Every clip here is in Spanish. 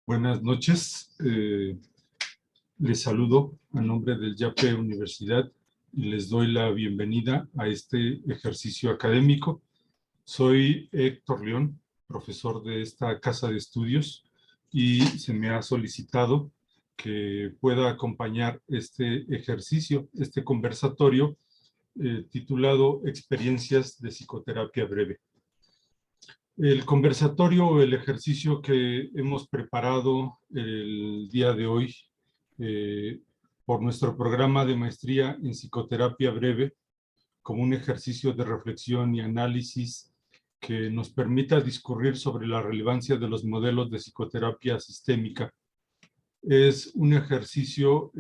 Buenas noches. Les saludo a nombre del YAPE Universidad y les doy la bienvenida a este ejercicio académico. Soy Héctor León, profesor de esta casa de estudios, y se me ha solicitado que pueda acompañar este ejercicio, este conversatorio titulado Experiencias de Psicoterapia Breve. El conversatorio o el ejercicio que hemos preparado el día de hoy por nuestro programa de maestría en psicoterapia breve, como un ejercicio de reflexión y análisis que nos permita discurrir sobre la relevancia de los modelos de psicoterapia sistémica. Es un ejercicio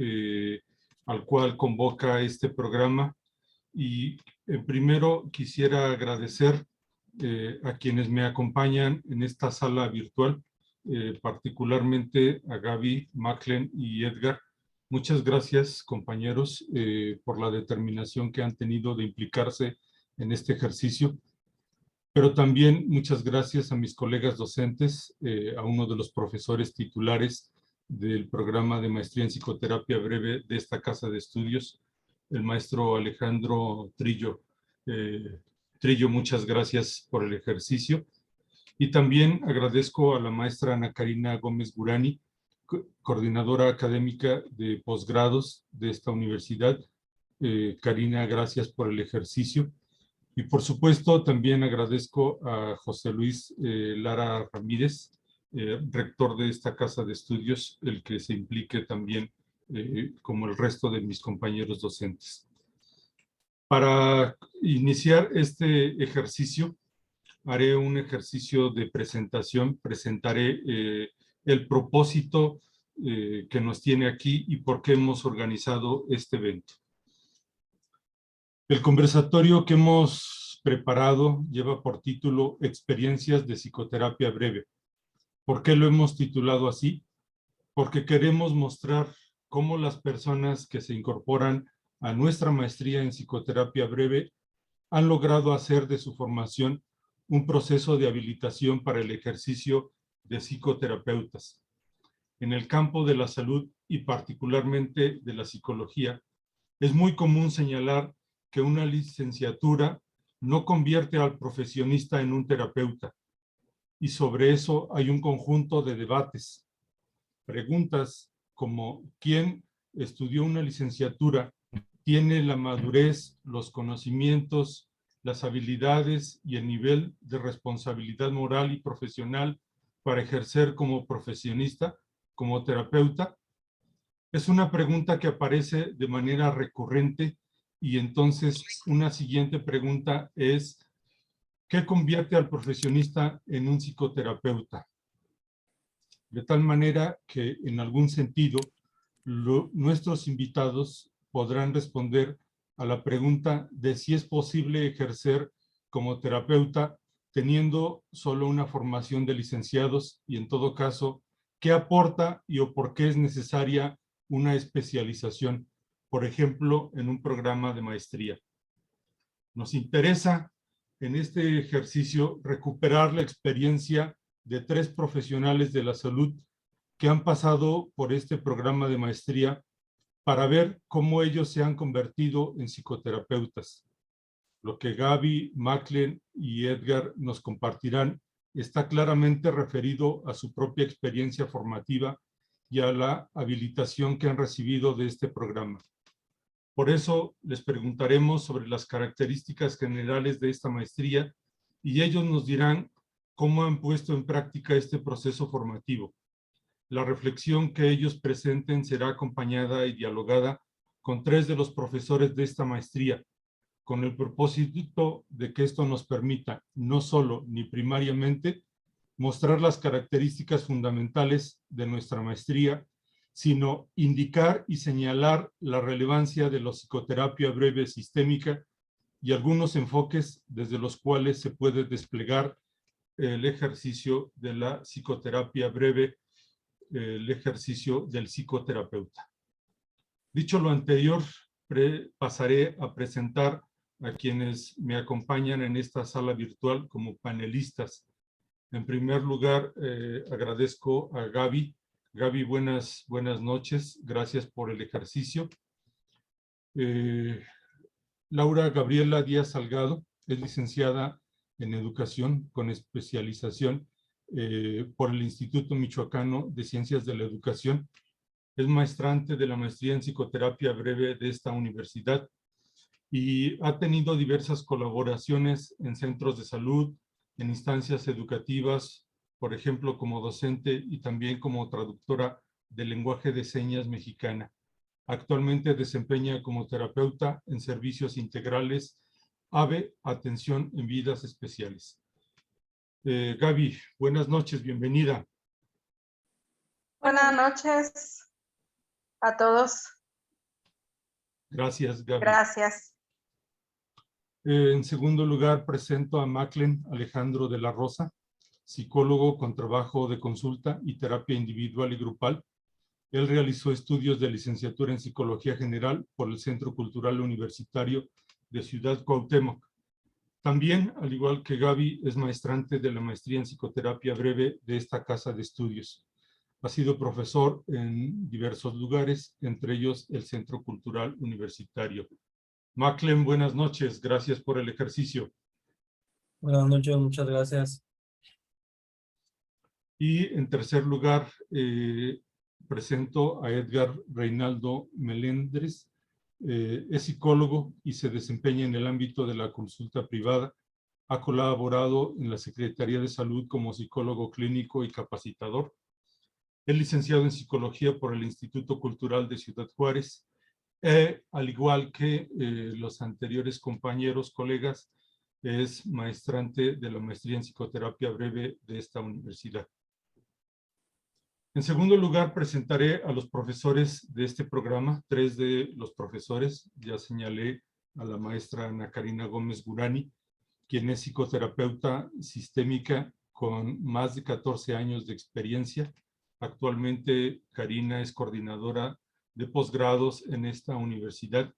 al cual convoca este programa y primero quisiera agradecer a quienes me acompañan en esta sala virtual, particularmente a Gaby, Maclen y Edgar. Muchas gracias, compañeros, por la determinación que han tenido de implicarse en este ejercicio. Pero también muchas gracias a mis colegas docentes, a uno de los profesores titulares del programa de maestría en psicoterapia breve de esta casa de estudios, el maestro Alejandro Trillo. Trillo, muchas gracias por el ejercicio. Y también agradezco a la maestra Ana Karina Gómez Gurani, coordinadora académica de posgrados de esta universidad. Karina, gracias por el ejercicio. Y por supuesto, también agradezco a José Luis Lara Ramírez, rector de esta casa de estudios, el que se implique también como el resto de mis compañeros docentes. Para iniciar este ejercicio, haré un ejercicio de presentación. Presentaré el propósito que nos tiene aquí y por qué hemos organizado este evento. El conversatorio que hemos preparado lleva por título Experiencias de Psicoterapia Breve. ¿Por qué lo hemos titulado así? Porque queremos mostrar cómo las personas que se incorporan a nuestra maestría en psicoterapia breve han logrado hacer de su formación un proceso de habilitación para el ejercicio de psicoterapeutas. En el campo de la salud y particularmente de la psicología, es muy común señalar que una licenciatura no convierte al profesionista en un terapeuta. Y sobre eso hay un conjunto de debates. Preguntas como ¿quién estudió una licenciatura tiene la madurez, los conocimientos, las habilidades y el nivel de responsabilidad moral y profesional para ejercer como profesionista, como terapeuta? Es una pregunta que aparece de manera recurrente y entonces una siguiente pregunta es ¿qué convierte al profesionista en un psicoterapeuta? De tal manera que en algún sentido nuestros invitados podrán responder a la pregunta de si es posible ejercer como terapeuta teniendo solo una formación de licenciados y en todo caso, ¿qué aporta y o por qué es necesaria una especialización, por ejemplo, en un programa de maestría? Nos interesa en este ejercicio recuperar la experiencia de 3 profesionales de la salud que han pasado por este programa de maestría para ver cómo ellos se han convertido en psicoterapeutas. Lo que Gaby, Maclen y Edgar nos compartirán está claramente referido a su propia experiencia formativa y a la habilitación que han recibido de este programa. Por eso les preguntaremos sobre las características generales de esta maestría y ellos nos dirán cómo han puesto en práctica este proceso formativo. La reflexión que ellos presenten será acompañada y dialogada con 3 de los profesores de esta maestría, con el propósito de que esto nos permita no solo ni primariamente mostrar las características fundamentales de nuestra maestría, sino indicar y señalar la relevancia de la psicoterapia breve sistémica y algunos enfoques desde los cuales se puede desplegar el ejercicio de la psicoterapia breve, el ejercicio del psicoterapeuta. Dicho lo anterior, pasaré a presentar a quienes me acompañan en esta sala virtual como panelistas. En primer lugar, agradezco a Gaby. Gaby, buenas noches. Gracias por el ejercicio. Laura Gabriela Díaz Salgado es licenciada en Educación con especialización por el Instituto Michoacano de Ciencias de la Educación. Es maestrante de la maestría en psicoterapia breve de esta universidad y ha tenido diversas colaboraciones en centros de salud, en instancias educativas, por ejemplo, como docente y también como traductora de lenguaje de señas mexicana. Actualmente desempeña como terapeuta en servicios integrales AVE, Atención en Vidas Especiales. Gaby, buenas noches, bienvenida. Buenas noches a todos. Gracias, Gaby. Gracias. En segundo lugar, presento a Maclen Alejandro de la Rosa, psicólogo con trabajo de consulta y terapia individual y grupal. Él realizó estudios de licenciatura en Psicología General por el Centro Cultural Universitario de Ciudad Cuauhtémoc. También, al igual que Gaby, es maestrante de la maestría en Psicoterapia Breve de esta casa de estudios. Ha sido profesor en diversos lugares, entre ellos el Centro Cultural Universitario. Maclen, buenas noches. Gracias por el ejercicio. Buenas noches, muchas gracias. Y en tercer lugar, presento a Edgar Reinaldo Melendres. Es psicólogo y se desempeña en el ámbito de la consulta privada. Ha colaborado en la Secretaría de Salud como psicólogo clínico y capacitador. Es licenciado en Psicología por el Instituto Cultural de Ciudad Juárez. Al igual que los anteriores compañeros, colegas, es maestrante de la maestría en Psicoterapia Breve de esta universidad. En segundo lugar, presentaré a los profesores de este programa. Tres de los profesores, ya señalé a la maestra Ana Karina Gómez Gurani, quien es psicoterapeuta sistémica con más de 14 años de experiencia. Actualmente, Karina es coordinadora de posgrados en esta universidad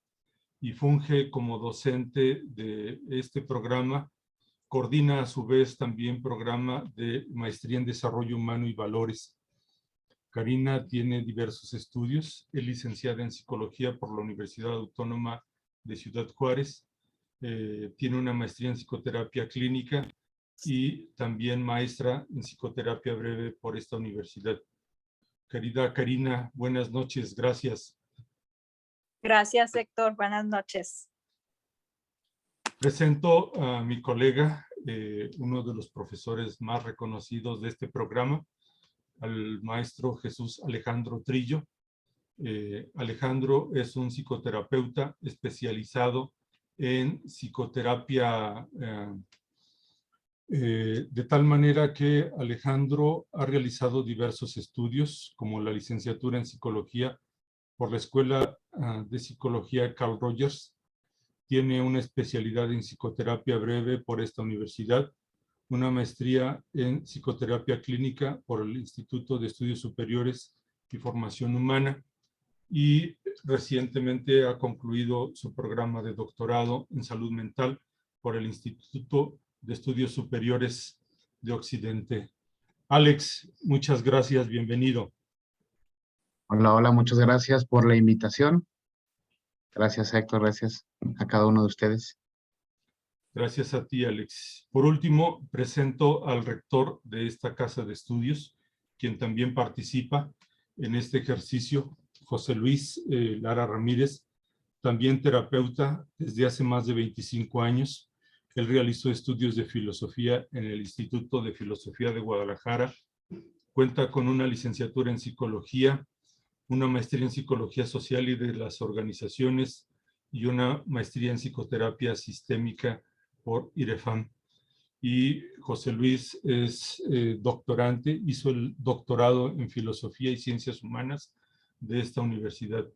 y funge como docente de este programa. Coordina a su vez también programa de maestría en desarrollo humano y valores. Karina tiene diversos estudios, es licenciada en Psicología por la Universidad Autónoma de Ciudad Juárez, tiene una maestría en Psicoterapia Clínica y también maestra en Psicoterapia Breve por esta universidad. Querida Karina, buenas noches, gracias. Gracias, Héctor, buenas noches. Presento a mi colega, uno de los profesores más reconocidos de este programa, al maestro Jesús Alejandro Trillo. Alejandro es un psicoterapeuta especializado en psicoterapia, de tal manera que Alejandro ha realizado diversos estudios, como la licenciatura en Psicología por la Escuela de Psicología Carl Rogers. Tiene una especialidad en Psicoterapia Breve por esta universidad, una maestría en Psicoterapia Clínica por el Instituto de Estudios Superiores y Formación Humana, y recientemente ha concluido su programa de doctorado en Salud Mental por el Instituto de Estudios Superiores de Occidente. Alex, muchas gracias, bienvenido. Hola, hola, muchas gracias por la invitación. Gracias, Héctor, gracias a cada uno de ustedes. Gracias a ti, Alex. Por último, presento al rector de esta casa de estudios, quien también participa en este ejercicio, José Luis Lara Ramírez, también terapeuta desde hace más de 25 años. Él realizó estudios de filosofía en el Instituto de Filosofía de Guadalajara. Cuenta con una licenciatura en psicología, una maestría en psicología social y de las organizaciones y una maestría en psicoterapia sistémica por IREFAM. Y José Luis es doctorante, hizo el doctorado en Filosofía y Ciencias Humanas de esta universidad.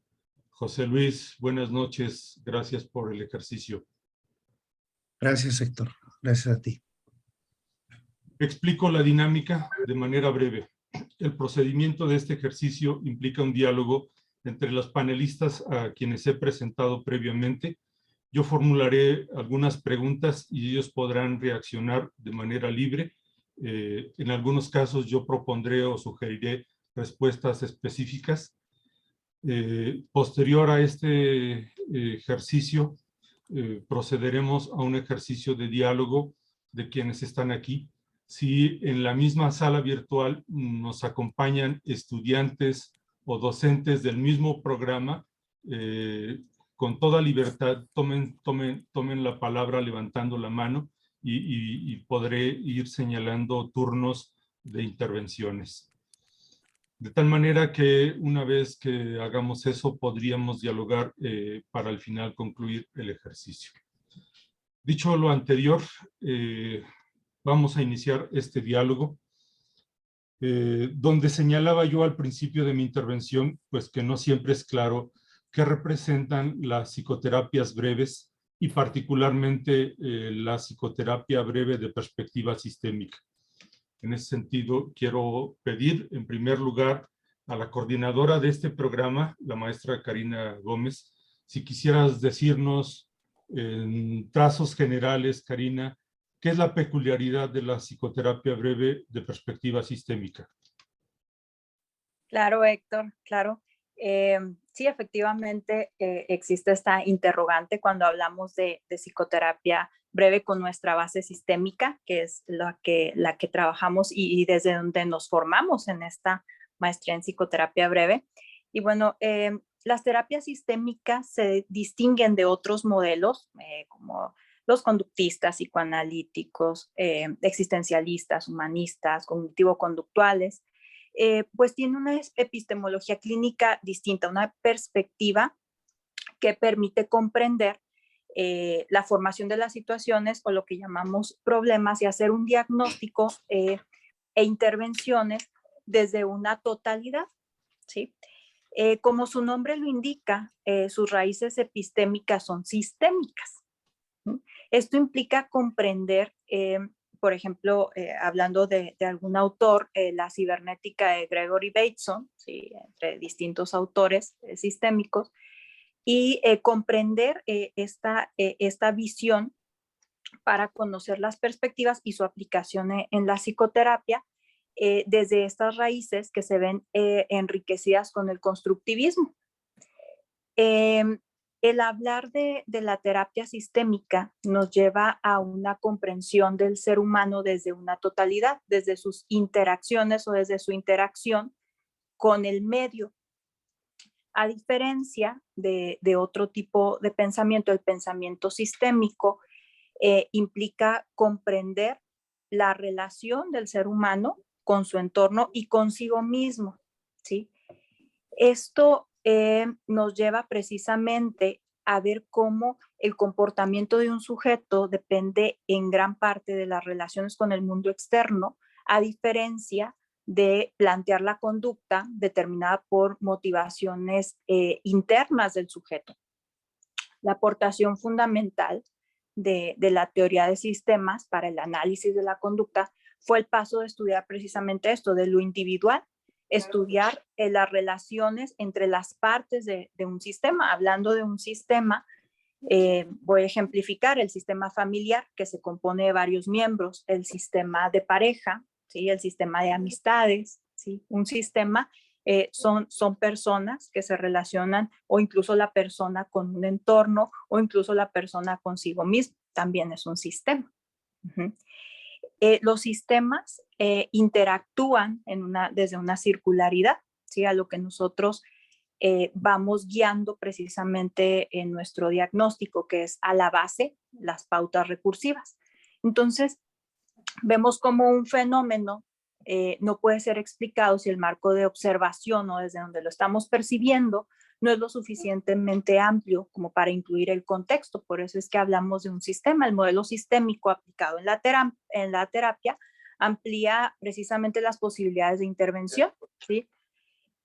José Luis, buenas noches, gracias por el ejercicio. Gracias, Héctor, gracias a ti. Explico la dinámica de manera breve. El procedimiento de este ejercicio implica un diálogo entre los panelistas a quienes he presentado previamente. Yo formularé algunas preguntas y ellos podrán reaccionar de manera libre En algunos casos yo propondré o sugeriré respuestas específicas. Posterior a este ejercicio, procederemos a un ejercicio de diálogo de quienes están aquí. Si en la misma sala virtual nos acompañan estudiantes o docentes del mismo programa, con toda libertad tomen la palabra levantando la mano y podré ir señalando turnos de intervenciones. De tal manera que una vez que hagamos eso, podríamos dialogar para al final concluir el ejercicio. Dicho lo anterior, vamos a iniciar este diálogo, donde señalaba yo al principio de mi intervención, pues que no siempre es claro qué representan las psicoterapias breves y particularmente la psicoterapia breve de perspectiva sistémica. En ese sentido, quiero pedir en primer lugar a la coordinadora de este programa, la maestra Karina Gómez, si quisieras decirnos en trazos generales, Karina, ¿qué es la peculiaridad de la psicoterapia breve de perspectiva sistémica? Claro, Héctor, claro. Sí, efectivamente existe esta interrogante cuando hablamos de psicoterapia breve con nuestra base sistémica, que es la que trabajamos y desde donde nos formamos en esta maestría en psicoterapia breve. Y bueno, las terapias sistémicas se distinguen de otros modelos, como los conductistas, psicoanalíticos, existencialistas, humanistas, cognitivo-conductuales, pues tiene una epistemología clínica distinta, una perspectiva que permite comprender la formación de las situaciones o lo que llamamos problemas y hacer un diagnóstico e intervenciones desde una totalidad, ¿sí? Como su nombre lo indica, sus raíces epistémicas son sistémicas. Esto implica comprender, por ejemplo, hablando de algún autor, la cibernética de Gregory Bateson, ¿sí? Entre distintos autores sistémicos, y comprender esta visión para conocer las perspectivas y su aplicación en la psicoterapia desde estas raíces que se ven enriquecidas con el constructivismo. El hablar de la terapia sistémica nos lleva a una comprensión del ser humano desde una totalidad, desde sus interacciones o desde su interacción con el medio. A diferencia de otro tipo de pensamiento, el pensamiento sistémico implica comprender la relación del ser humano con su entorno y consigo mismo, ¿sí? Esto nos lleva precisamente a ver cómo el comportamiento de un sujeto depende en gran parte de las relaciones con el mundo externo, a diferencia de plantear la conducta determinada por motivaciones internas del sujeto. La aportación fundamental de la teoría de sistemas para el análisis de la conducta fue el paso de estudiar precisamente esto, de lo individual, estudiar las relaciones entre las partes de un sistema. Hablando de un sistema, voy a ejemplificar el sistema familiar, que se compone de varios miembros, el sistema de pareja, ¿sí? El sistema de amistades, ¿sí? Un sistema son personas que se relacionan, o incluso la persona con un entorno, o incluso la persona consigo misma, también es un sistema. Uh-huh. Los sistemas interactúan desde una circularidad, ¿sí? A lo que nosotros vamos guiando precisamente en nuestro diagnóstico, que es a la base las pautas recursivas. Entonces, vemos como un fenómeno no puede ser explicado si el marco de observación o desde donde lo estamos percibiendo no es lo suficientemente amplio como para incluir el contexto. Por eso es que hablamos de un sistema. El modelo sistémico aplicado en la terapia amplía precisamente las posibilidades de intervención, ¿sí?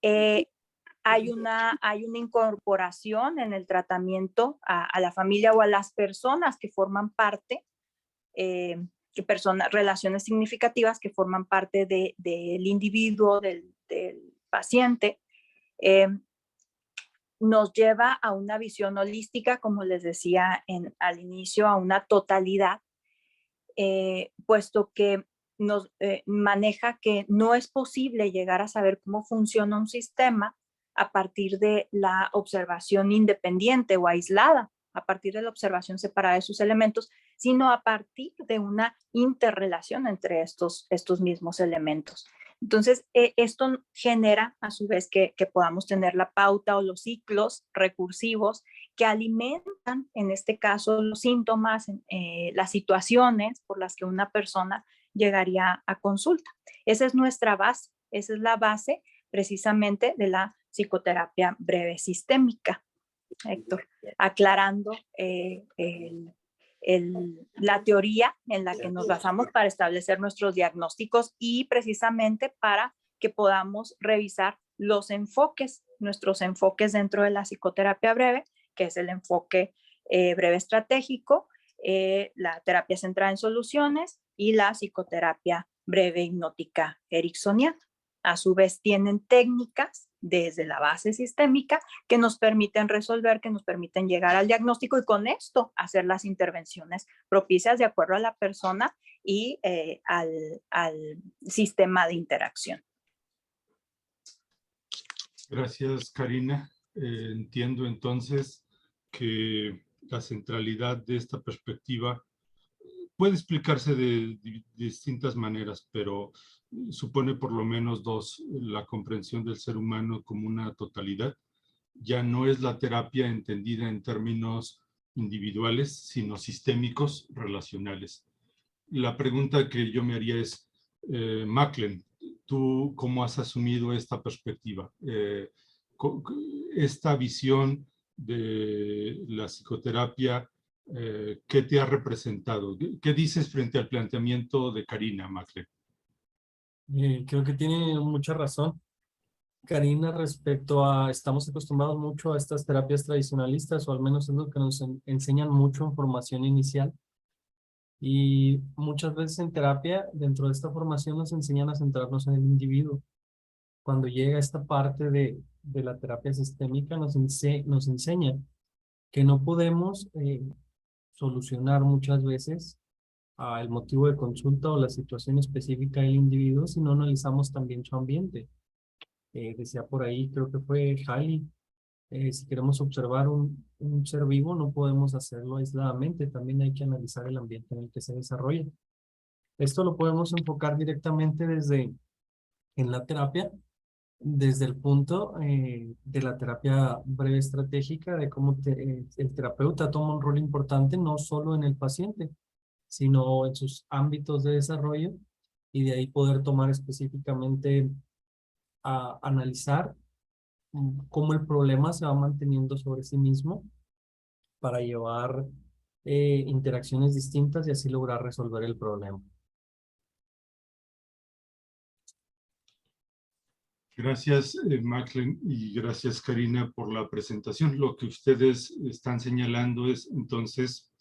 Hay una incorporación en el tratamiento a la familia o a las personas que forman parte, relaciones significativas que forman parte del individuo, del paciente. Nos lleva a una visión holística, como les decía al inicio, a una totalidad, puesto que nos maneja que no es posible llegar a saber cómo funciona un sistema a partir de la observación independiente o aislada, a partir de la observación separada de sus elementos, sino a partir de una interrelación entre estos mismos elementos. Entonces, esto genera a su vez que podamos tener la pauta o los ciclos recursivos que alimentan, en este caso, los síntomas, las situaciones por las que una persona llegaría a consulta. Esa es nuestra base, esa es la base precisamente de la psicoterapia breve sistémica, Héctor, aclarando la teoría en la que nos basamos para establecer nuestros diagnósticos y precisamente para que podamos revisar los enfoques, nuestros enfoques dentro de la psicoterapia breve, que es el enfoque breve estratégico, la terapia centrada en soluciones y la psicoterapia breve hipnótica ericksoniana. A su vez tienen técnicas desde la base sistémica que nos permiten resolver, que nos permiten llegar al diagnóstico y con esto hacer las intervenciones propicias de acuerdo a la persona y al sistema de interacción. Gracias, Karina. Entiendo entonces que la centralidad de esta perspectiva puede explicarse de distintas maneras, pero supone por lo menos dos: la comprensión del ser humano como una totalidad. Ya no es la terapia entendida en términos individuales, sino sistémicos, relacionales. La pregunta que yo me haría es, Maclen, ¿tú cómo has asumido esta perspectiva? Esta visión de la psicoterapia, ¿qué te ha representado? ¿Qué dices frente al planteamiento de Karina, Maclen? Creo que tiene mucha razón Karina respecto a, estamos acostumbrados mucho a estas terapias tradicionalistas, o al menos es lo que nos enseñan mucho en formación inicial. Y muchas veces en terapia, dentro de esta formación, nos enseñan a centrarnos en el individuo. Cuando llega esta parte de la terapia sistémica, nos enseña que no podemos solucionar muchas veces el motivo de consulta o la situación específica del individuo si no analizamos también su ambiente. Decía por ahí, creo que fue Halley, si queremos observar un ser vivo, no podemos hacerlo aisladamente, también hay que analizar el ambiente en el que se desarrolla. Esto lo podemos enfocar directamente en la terapia, desde el punto de la terapia breve estratégica, de cómo el terapeuta toma un rol importante no solo en el paciente, sino en sus ámbitos de desarrollo, y de ahí poder tomar específicamente a analizar cómo el problema se va manteniendo sobre sí mismo para llevar interacciones distintas y así lograr resolver el problema. Gracias, Maclen, y gracias, Karina, por la presentación. Lo que ustedes están señalando es entonces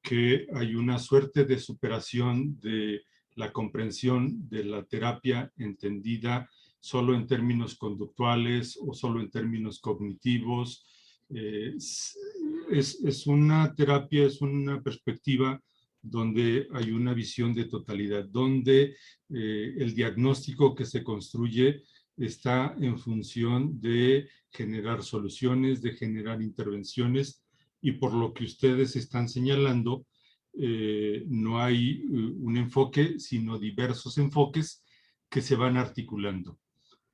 que hay una suerte de superación de la comprensión de la terapia entendida solo en términos conductuales o solo en términos cognitivos. Es una terapia, es una perspectiva donde hay una visión de totalidad, donde el diagnóstico que se construye está en función de generar soluciones, de generar intervenciones, y por lo que ustedes están señalando, no hay un enfoque, sino diversos enfoques que se van articulando.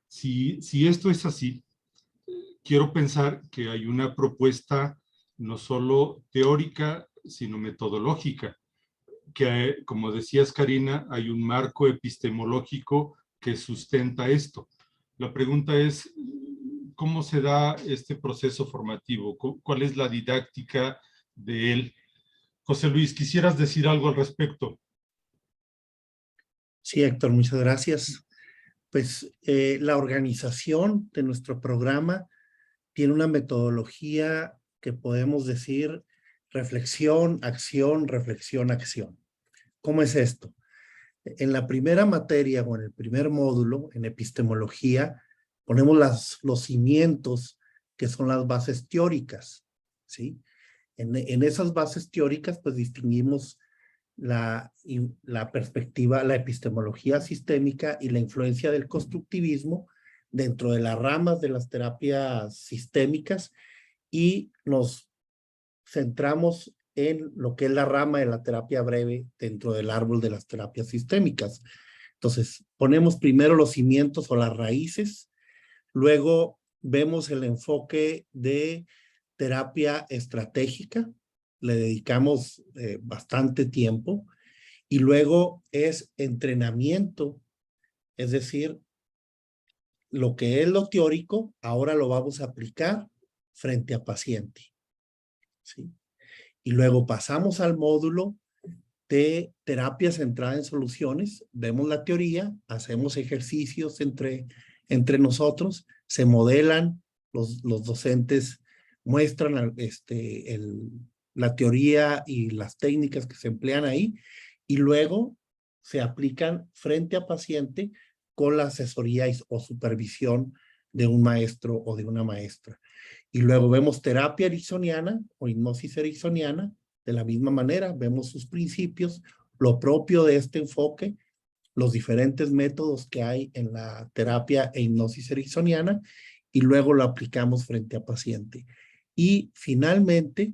Si esto es así, quiero pensar que hay una propuesta no solo teórica, sino metodológica, que, como decías, Karina, hay un marco epistemológico que sustenta esto. La pregunta es, ¿cómo se da este proceso formativo? ¿Cuál es la didáctica de él? José Luis, ¿quisieras decir algo al respecto? Sí, Héctor, muchas gracias. Pues la organización de nuestro programa tiene una metodología que podemos decir reflexión, acción, reflexión, acción. ¿Cómo es esto? En la primera materia o en el primer módulo, en epistemología, ponemos los cimientos que son las bases teóricas, ¿sí? En esas bases teóricas, pues distinguimos la perspectiva, la epistemología sistémica y la influencia del constructivismo dentro de las ramas de las terapias sistémicas, y nos centramos en lo que es la rama de la terapia breve dentro del árbol de las terapias sistémicas. Entonces, ponemos primero los cimientos o las raíces, luego vemos el enfoque de terapia estratégica, le dedicamos bastante tiempo, y luego es entrenamiento, es decir, lo que es lo teórico, ahora lo vamos a aplicar frente a paciente, ¿sí? Y luego pasamos al módulo de terapia centrada en soluciones, vemos la teoría, hacemos ejercicios entre nosotros, se modelan, los docentes muestran la teoría y las técnicas que se emplean ahí, y luego se aplican frente a paciente con la asesoría o supervisión de un maestro o de una maestra. Y luego vemos terapia ericksoniana o hipnosis ericksoniana, de la misma manera, vemos sus principios, lo propio de este enfoque, los diferentes métodos que hay en la terapia e hipnosis ericksoniana, y luego lo aplicamos frente a paciente. Y finalmente,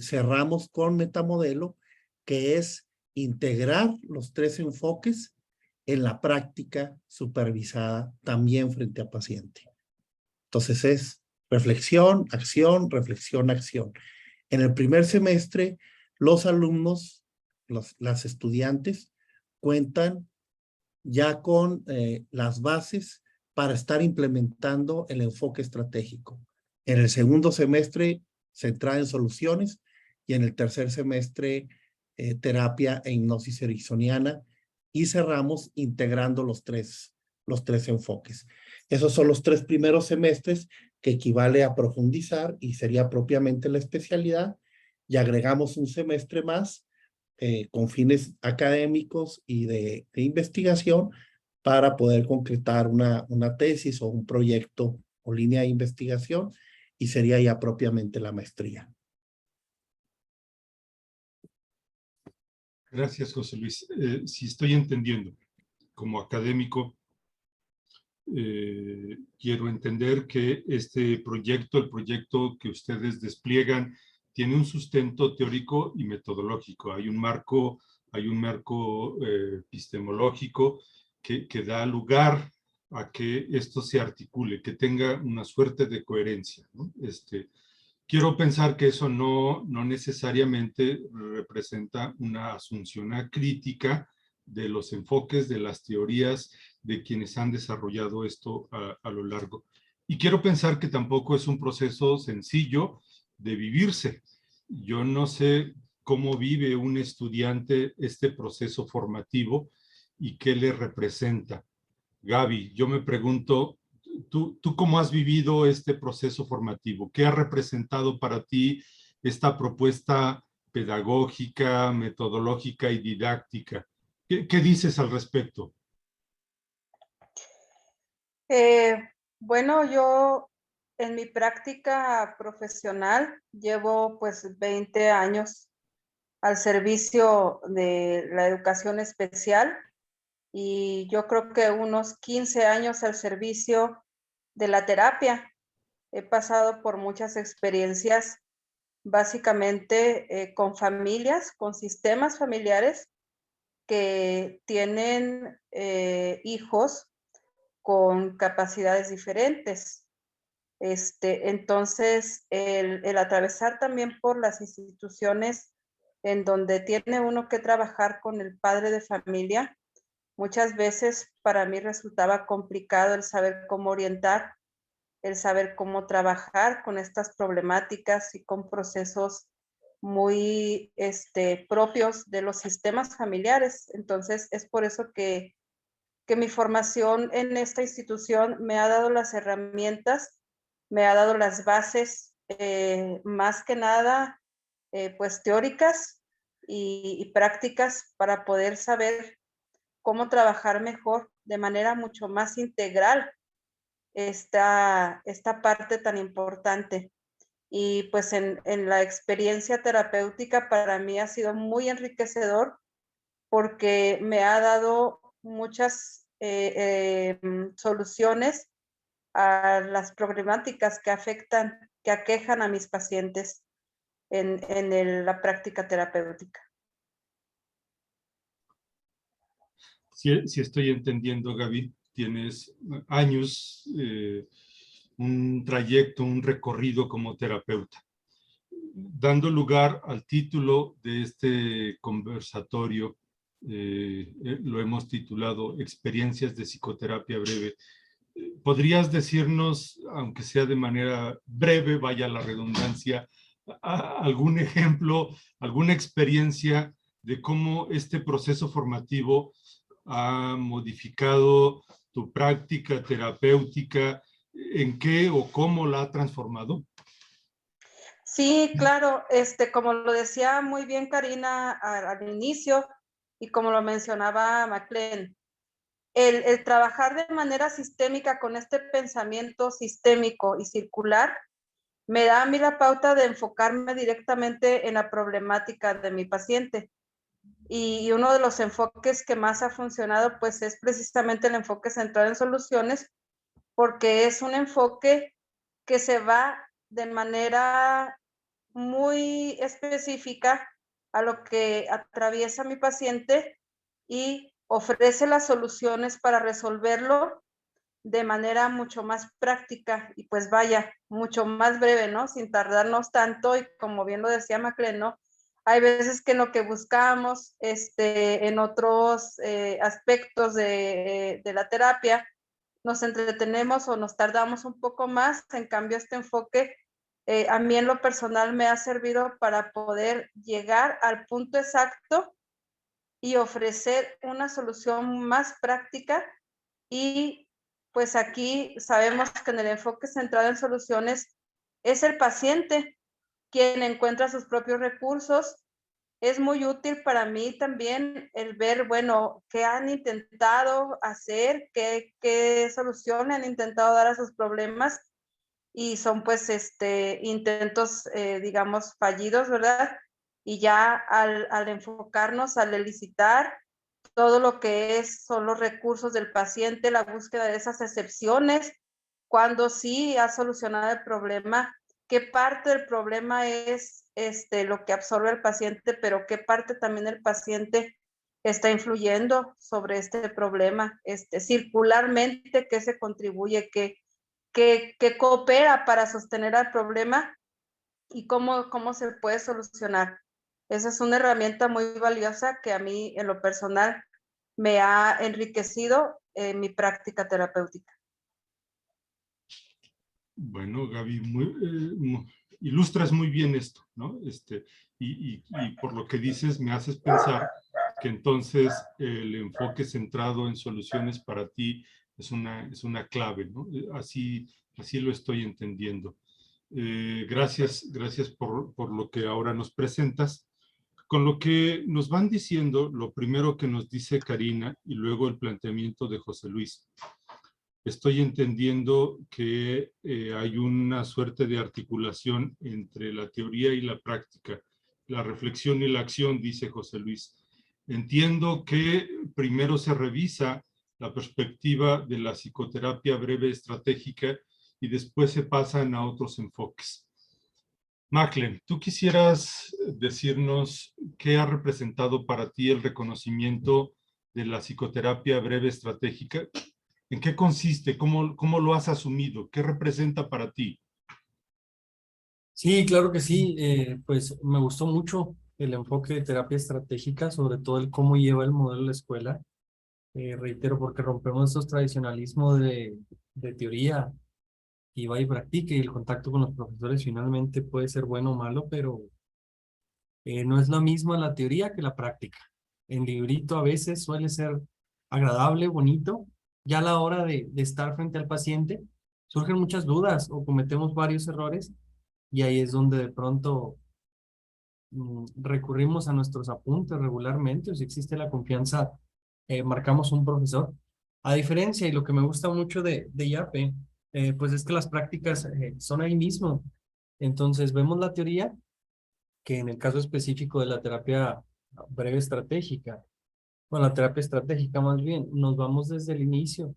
cerramos con metamodelo, que es integrar los tres enfoques en la práctica supervisada también frente a paciente. Entonces es reflexión, acción, reflexión, acción. En el primer semestre, los alumnos, las estudiantes, cuentan ya con las bases para estar implementando el enfoque estratégico. En el segundo semestre, centrada en soluciones, y en el tercer semestre, terapia e hipnosis ericksoniana, y cerramos integrando los tres enfoques. Esos son los 3 primeros semestres, que equivale a profundizar y sería propiamente la especialidad, y agregamos un semestre más con fines académicos y de investigación para poder concretar una tesis o un proyecto o línea de investigación, y sería ya propiamente la maestría. Gracias, José Luis. Si estoy entendiendo, como académico, quiero entender que este proyecto, el proyecto que ustedes despliegan, tiene un sustento teórico y metodológico. Hay un marco epistemológico que da lugar a que esto se articule, que tenga una suerte de coherencia, ¿no? Quiero pensar que eso no necesariamente representa una asunción acrítica de los enfoques, de las teorías de quienes han desarrollado esto a lo largo. Y quiero pensar que tampoco es un proceso sencillo de vivirse. Yo no sé cómo vive un estudiante este proceso formativo y qué le representa. Gaby, yo me pregunto, ¿tú cómo has vivido este proceso formativo? ¿Qué ha representado para ti esta propuesta pedagógica, metodológica y didáctica? ¿Qué dices al respecto? Bueno, yo en mi práctica profesional llevo pues 20 años al servicio de la educación especial, y yo creo que unos 15 años al servicio de la terapia. He pasado por muchas experiencias, básicamente con familias, con sistemas familiares que tienen hijos con capacidades diferentes. Entonces, el atravesar también por las instituciones en donde tiene uno que trabajar con el padre de familia, muchas veces para mí resultaba complicado el saber cómo orientar, el saber cómo trabajar con estas problemáticas y con procesos muy propios de los sistemas familiares. Entonces, es por eso que mi formación en esta institución me ha dado las herramientas, me ha dado las bases, más que nada, pues teóricas y prácticas, para poder saber cómo trabajar mejor, de manera mucho más integral, esta parte tan importante. y pues en la experiencia terapéutica para mí ha sido muy enriquecedor porque me ha dado muchas soluciones a las problemáticas que afectan, que aquejan a mis pacientes en la práctica terapéutica. Si estoy entendiendo, Gaby, tienes años, un trayecto, un recorrido como terapeuta. Dando lugar al título de este conversatorio, lo hemos titulado Experiencias de Psicoterapia Breve. ¿Podrías decirnos, aunque sea de manera breve, vaya la redundancia, algún ejemplo, alguna experiencia de cómo este proceso formativo ha modificado tu práctica terapéutica? ¿En qué o cómo la ha transformado? Sí, claro, como lo decía muy bien Karina al inicio y como lo mencionaba MacLean, el trabajar de manera sistémica con este pensamiento sistémico y circular me da a mí la pauta de enfocarme directamente en la problemática de mi paciente. Y uno de los enfoques que más ha funcionado pues es precisamente el enfoque centrado en soluciones, porque es un enfoque que se va de manera muy específica a lo que atraviesa mi paciente y ofrece las soluciones para resolverlo de manera mucho más práctica y pues vaya, mucho más breve, ¿no? Sin tardarnos tanto y como bien lo decía MacLean, ¿no? Hay veces que en lo que buscamos en otros aspectos de la terapia nos entretenemos o nos tardamos un poco más, en cambio este enfoque a mí en lo personal me ha servido para poder llegar al punto exacto y ofrecer una solución más práctica. Y pues aquí sabemos que en el enfoque centrado en soluciones es el paciente quien encuentra sus propios recursos. Es muy útil para mí también el ver, bueno, qué han intentado hacer, qué solución han intentado dar a sus problemas y son pues intentos, digamos, fallidos, ¿verdad? Y ya al enfocarnos, al elicitar todo lo que son los recursos del paciente, la búsqueda de esas excepciones, cuando sí ha solucionado el problema, qué parte del problema es lo que absorbe el paciente, pero qué parte también el paciente está influyendo sobre este problema, circularmente, qué se contribuye, que coopera para sostener el problema y cómo se puede solucionar. Esa es una herramienta muy valiosa que a mí en lo personal me ha enriquecido en mi práctica terapéutica. Bueno, Gaby, ilustras muy bien esto, ¿no? Y por lo que dices, me haces pensar que entonces el enfoque centrado en soluciones para ti es una clave, ¿no? Así lo estoy entendiendo. Gracias por lo que ahora nos presentas. Con lo que nos van diciendo, lo primero que nos dice Karina y luego el planteamiento de José Luis, estoy entendiendo que hay una suerte de articulación entre la teoría y la práctica, la reflexión y la acción, dice José Luis. Entiendo que primero se revisa la perspectiva de la psicoterapia breve estratégica y después se pasan a otros enfoques. MacLean, ¿tú quisieras decirnos qué ha representado para ti el reconocimiento de la psicoterapia breve estratégica? ¿En qué consiste? ¿Cómo lo has asumido? ¿Qué representa para ti? Sí, claro que sí. Pues me gustó mucho el enfoque de terapia estratégica, sobre todo el cómo lleva el modelo de la escuela. Reitero, porque rompemos esos tradicionalismos de teoría y va y practique, y el contacto con los profesores finalmente puede ser bueno o malo, pero no es lo mismo la teoría que la práctica. En librito a veces suele ser agradable, bonito, ya a la hora de estar frente al paciente surgen muchas dudas o cometemos varios errores y ahí es donde de pronto recurrimos a nuestros apuntes regularmente, o si existe la confianza, marcamos un profesor. A diferencia, y lo que me gusta mucho de IAPE, pues es que las prácticas son ahí mismo. Entonces vemos la teoría que en el caso específico de la terapia breve estratégica, bueno, la terapia estratégica más bien, nos vamos desde el inicio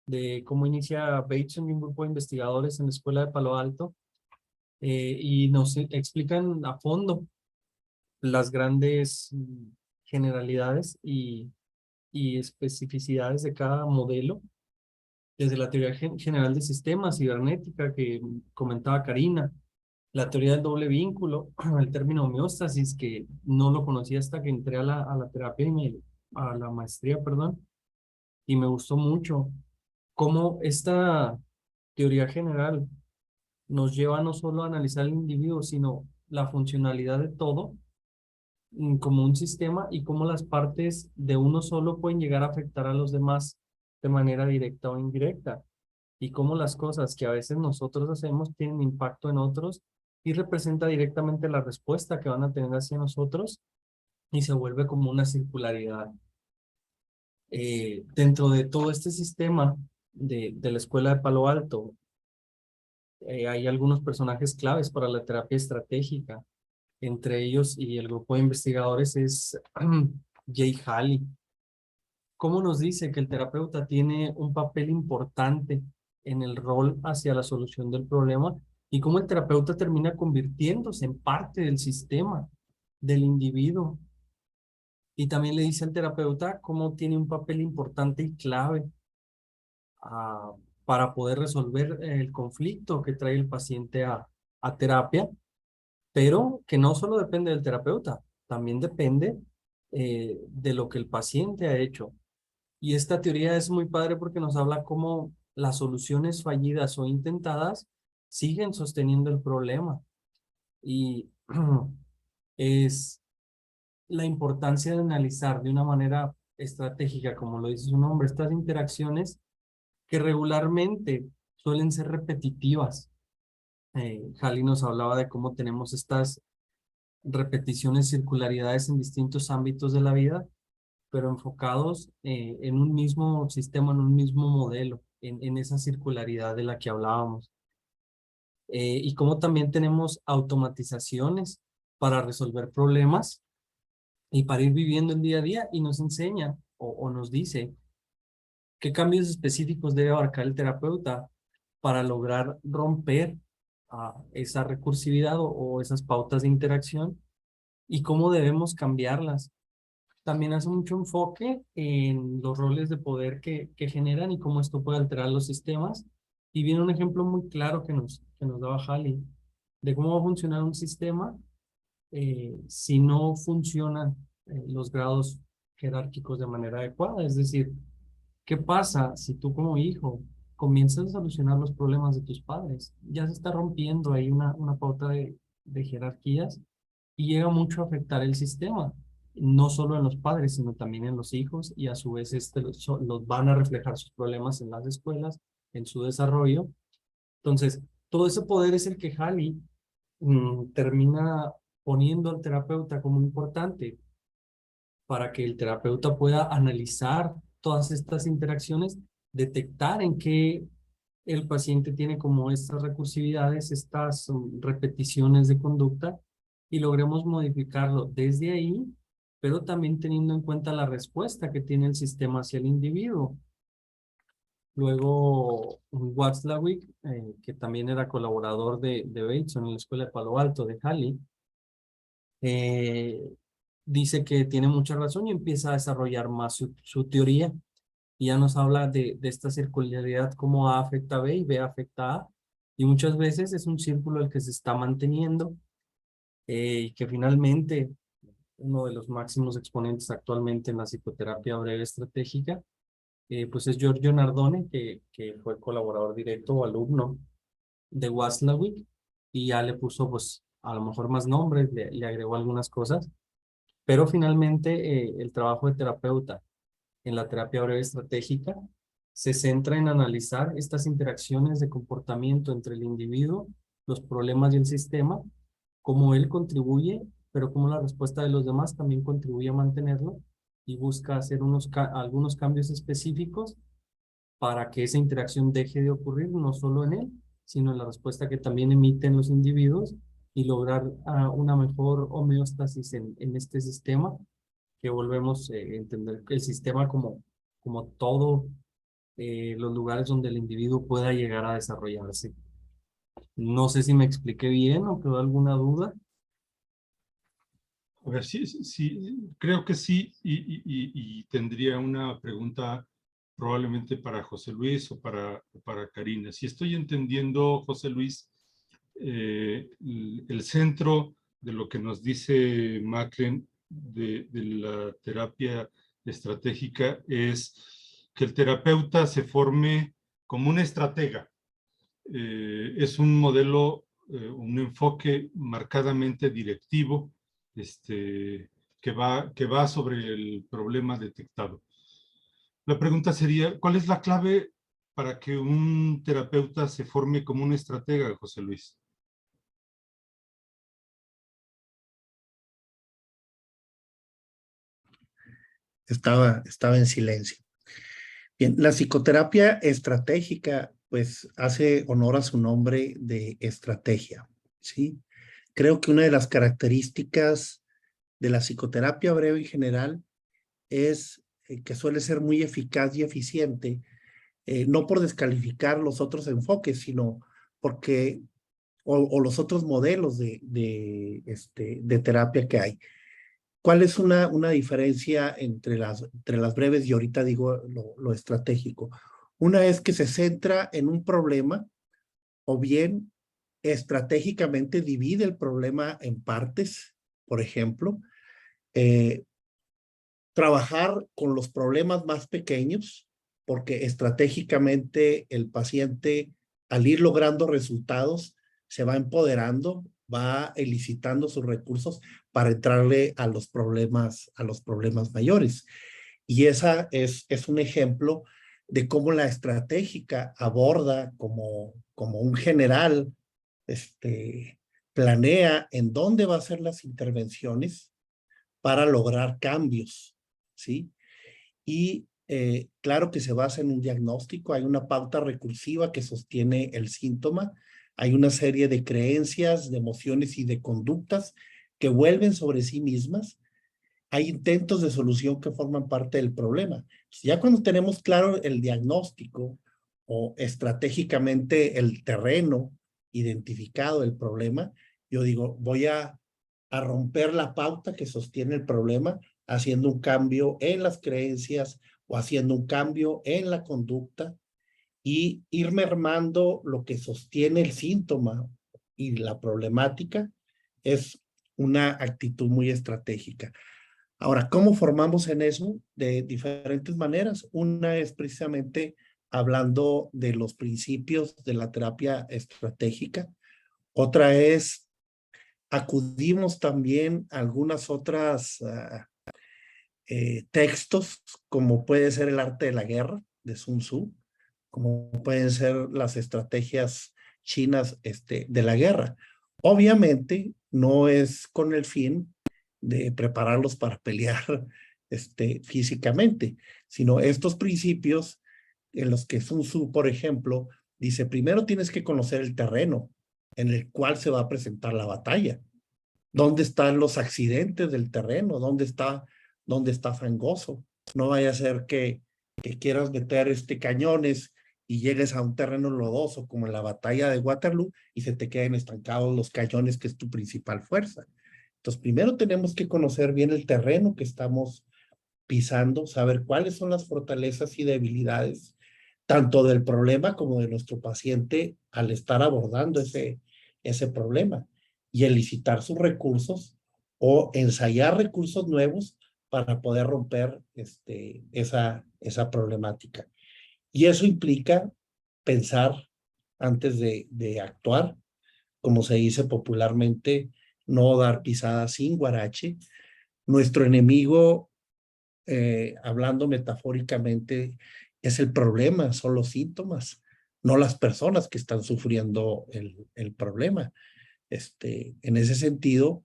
de cómo inicia Bateson y un grupo de investigadores en la Escuela de Palo Alto, y nos explican a fondo las grandes generalidades y especificidades de cada modelo, desde la teoría general de sistemas, cibernética, que comentaba Karina, la teoría del doble vínculo, el término homeostasis, que no lo conocía hasta que entré a la terapia a la maestría, perdón, y me gustó mucho cómo esta teoría general nos lleva no solo a analizar el individuo, sino la funcionalidad de todo como un sistema y cómo las partes de uno solo pueden llegar a afectar a los demás de manera directa o indirecta, y cómo las cosas que a veces nosotros hacemos tienen impacto en otros y representa directamente la respuesta que van a tener hacia nosotros y se vuelve como una circularidad. Dentro de todo este sistema de la Escuela de Palo Alto, hay algunos personajes claves para la terapia estratégica. Entre ellos y el grupo de investigadores es Jay Haley. ¿Cómo nos dice que el terapeuta tiene un papel importante en el rol hacia la solución del problema y cómo el terapeuta termina convirtiéndose en parte del sistema, del individuo? Y también le dice al terapeuta cómo tiene un papel importante y clave para poder resolver el conflicto que trae el paciente a terapia, pero que no solo depende del terapeuta, también depende de lo que el paciente ha hecho. Y esta teoría es muy padre porque nos habla cómo las soluciones fallidas o intentadas siguen sosteniendo el problema. Y es la importancia de analizar de una manera estratégica, como lo dice su nombre, estas interacciones que regularmente suelen ser repetitivas. Haley nos hablaba de cómo tenemos estas repeticiones, circularidades en distintos ámbitos de la vida, pero enfocados en un mismo sistema, en un mismo modelo, en esa circularidad de la que hablábamos. Y cómo también tenemos automatizaciones para resolver problemas y para ir viviendo el día a día, y nos enseña o nos dice qué cambios específicos debe abarcar el terapeuta para lograr romper esa recursividad o esas pautas de interacción y cómo debemos cambiarlas. También hace mucho enfoque en los roles de poder que generan y cómo esto puede alterar los sistemas. Y viene un ejemplo muy claro que nos daba Haley de cómo va a funcionar un sistema si no funcionan los grados jerárquicos de manera adecuada. Es decir, ¿qué pasa si tú como hijo comienzas a solucionar los problemas de tus padres? Ya se está rompiendo ahí una pauta de jerarquías y llega mucho a afectar el sistema, no solo en los padres, sino también en los hijos, y a su vez los van a reflejar sus problemas en las escuelas, en su desarrollo. Entonces, todo ese poder es el que Haley termina poniendo al terapeuta como importante para que el terapeuta pueda analizar todas estas interacciones, detectar en qué el paciente tiene como estas recursividades, estas repeticiones de conducta, y logremos modificarlo desde ahí, pero también teniendo en cuenta la respuesta que tiene el sistema hacia el individuo. Luego, Watzlawick, que también era colaborador de Bateson en la Escuela de Palo Alto de Haley, dice que tiene mucha razón y empieza a desarrollar más su teoría. Y ya nos habla de esta circularidad, cómo A afecta a B y B afecta a A. Y muchas veces es un círculo el que se está manteniendo y que finalmente uno de los máximos exponentes actualmente en la psicoterapia breve estratégica, pues es Giorgio Nardone, que fue colaborador directo o alumno de Watzlawick, y ya le puso pues a lo mejor más nombres, le agregó algunas cosas, pero finalmente el trabajo de terapeuta en la terapia breve estratégica se centra en analizar estas interacciones de comportamiento entre el individuo, los problemas y el sistema, cómo él contribuye, pero cómo la respuesta de los demás también contribuye a mantenerlo, y busca hacer algunos cambios específicos para que esa interacción deje de ocurrir no solo en él, sino en la respuesta que también emiten los individuos y lograr una mejor homeostasis en este sistema, que volvemos a entender el sistema como todo los lugares donde el individuo pueda llegar a desarrollarse. No sé si me expliqué bien o quedó alguna duda. A ver, sí, creo que sí, y tendría una pregunta probablemente para José Luis o para Karina. Si estoy entendiendo, José Luis, el centro de lo que nos dice Macklin de la terapia estratégica es que el terapeuta se forme como un estratega. Es un modelo, un enfoque marcadamente directivo, que va sobre el problema detectado. La pregunta sería, ¿cuál es la clave para que un terapeuta se forme como un estratega, José Luis? Estaba en silencio. Bien, la psicoterapia estratégica, pues hace honor a su nombre de estrategia, ¿sí? Creo que una de las características de la psicoterapia breve en general es que suele ser muy eficaz y eficiente, no por descalificar los otros enfoques, sino porque, o los otros modelos de terapia que hay. ¿Cuál es una diferencia entre las breves y ahorita digo lo estratégico? Una es que se centra en un problema o bien estratégicamente divide el problema en partes, por ejemplo, trabajar con los problemas más pequeños, porque estratégicamente el paciente, al ir logrando resultados, se va empoderando, va elicitando sus recursos para entrarle a los problemas mayores. Y esa es un ejemplo de cómo la estratégica aborda como un general, planea en dónde va a hacer las intervenciones para lograr cambios, ¿sí? Y claro que se basa en un diagnóstico, hay una pauta recursiva que sostiene el síntoma, hay una serie de creencias, de emociones y de conductas que vuelven sobre sí mismas, hay intentos de solución que forman parte del problema. Ya cuando tenemos claro el diagnóstico o estratégicamente el terreno identificado el problema, yo digo, voy a romper la pauta que sostiene el problema, haciendo un cambio en las creencias o haciendo un cambio en la conducta y ir mermando lo que sostiene el síntoma y la problemática es una actitud muy estratégica. Ahora, ¿cómo formamos en eso? De diferentes maneras. Una es precisamente hablando de los principios de la terapia estratégica. Otra es acudimos también a algunas otras textos, como puede ser el arte de la guerra de Sun Tzu, como pueden ser las estrategias chinas de la guerra. Obviamente no es con el fin de prepararlos para pelear físicamente, sino estos principios en los que Sun Tzu, por ejemplo, dice, primero tienes que conocer el terreno en el cual se va a presentar la batalla. ¿Dónde están los accidentes del terreno? ¿Dónde está fangoso? No vaya a ser que quieras meter cañones y llegues a un terreno lodoso como en la batalla de Waterloo y se te queden estancados los cañones, que es tu principal fuerza. Entonces, primero tenemos que conocer bien el terreno que estamos pisando, saber cuáles son las fortalezas y debilidades, tanto del problema como de nuestro paciente al estar abordando ese problema y elicitar sus recursos o ensayar recursos nuevos para poder romper esa problemática. Y eso implica pensar antes de actuar, como se dice popularmente, no dar pisadas sin guarache. Nuestro enemigo, hablando metafóricamente, es el problema, son los síntomas, no las personas que están sufriendo el problema. En ese sentido,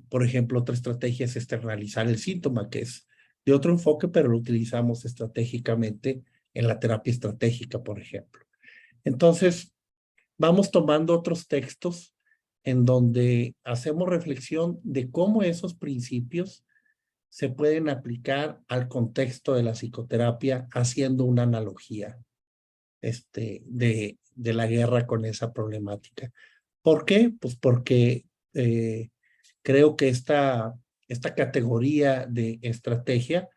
por ejemplo, otra estrategia es externalizar el síntoma, que es de otro enfoque, pero lo utilizamos estratégicamente en la terapia estratégica, por ejemplo. Entonces, vamos tomando otros textos en donde hacemos reflexión de cómo esos principios se pueden aplicar al contexto de la psicoterapia haciendo una analogía de la guerra con esa problemática. ¿Por qué? Pues porque creo que esta categoría de estrategia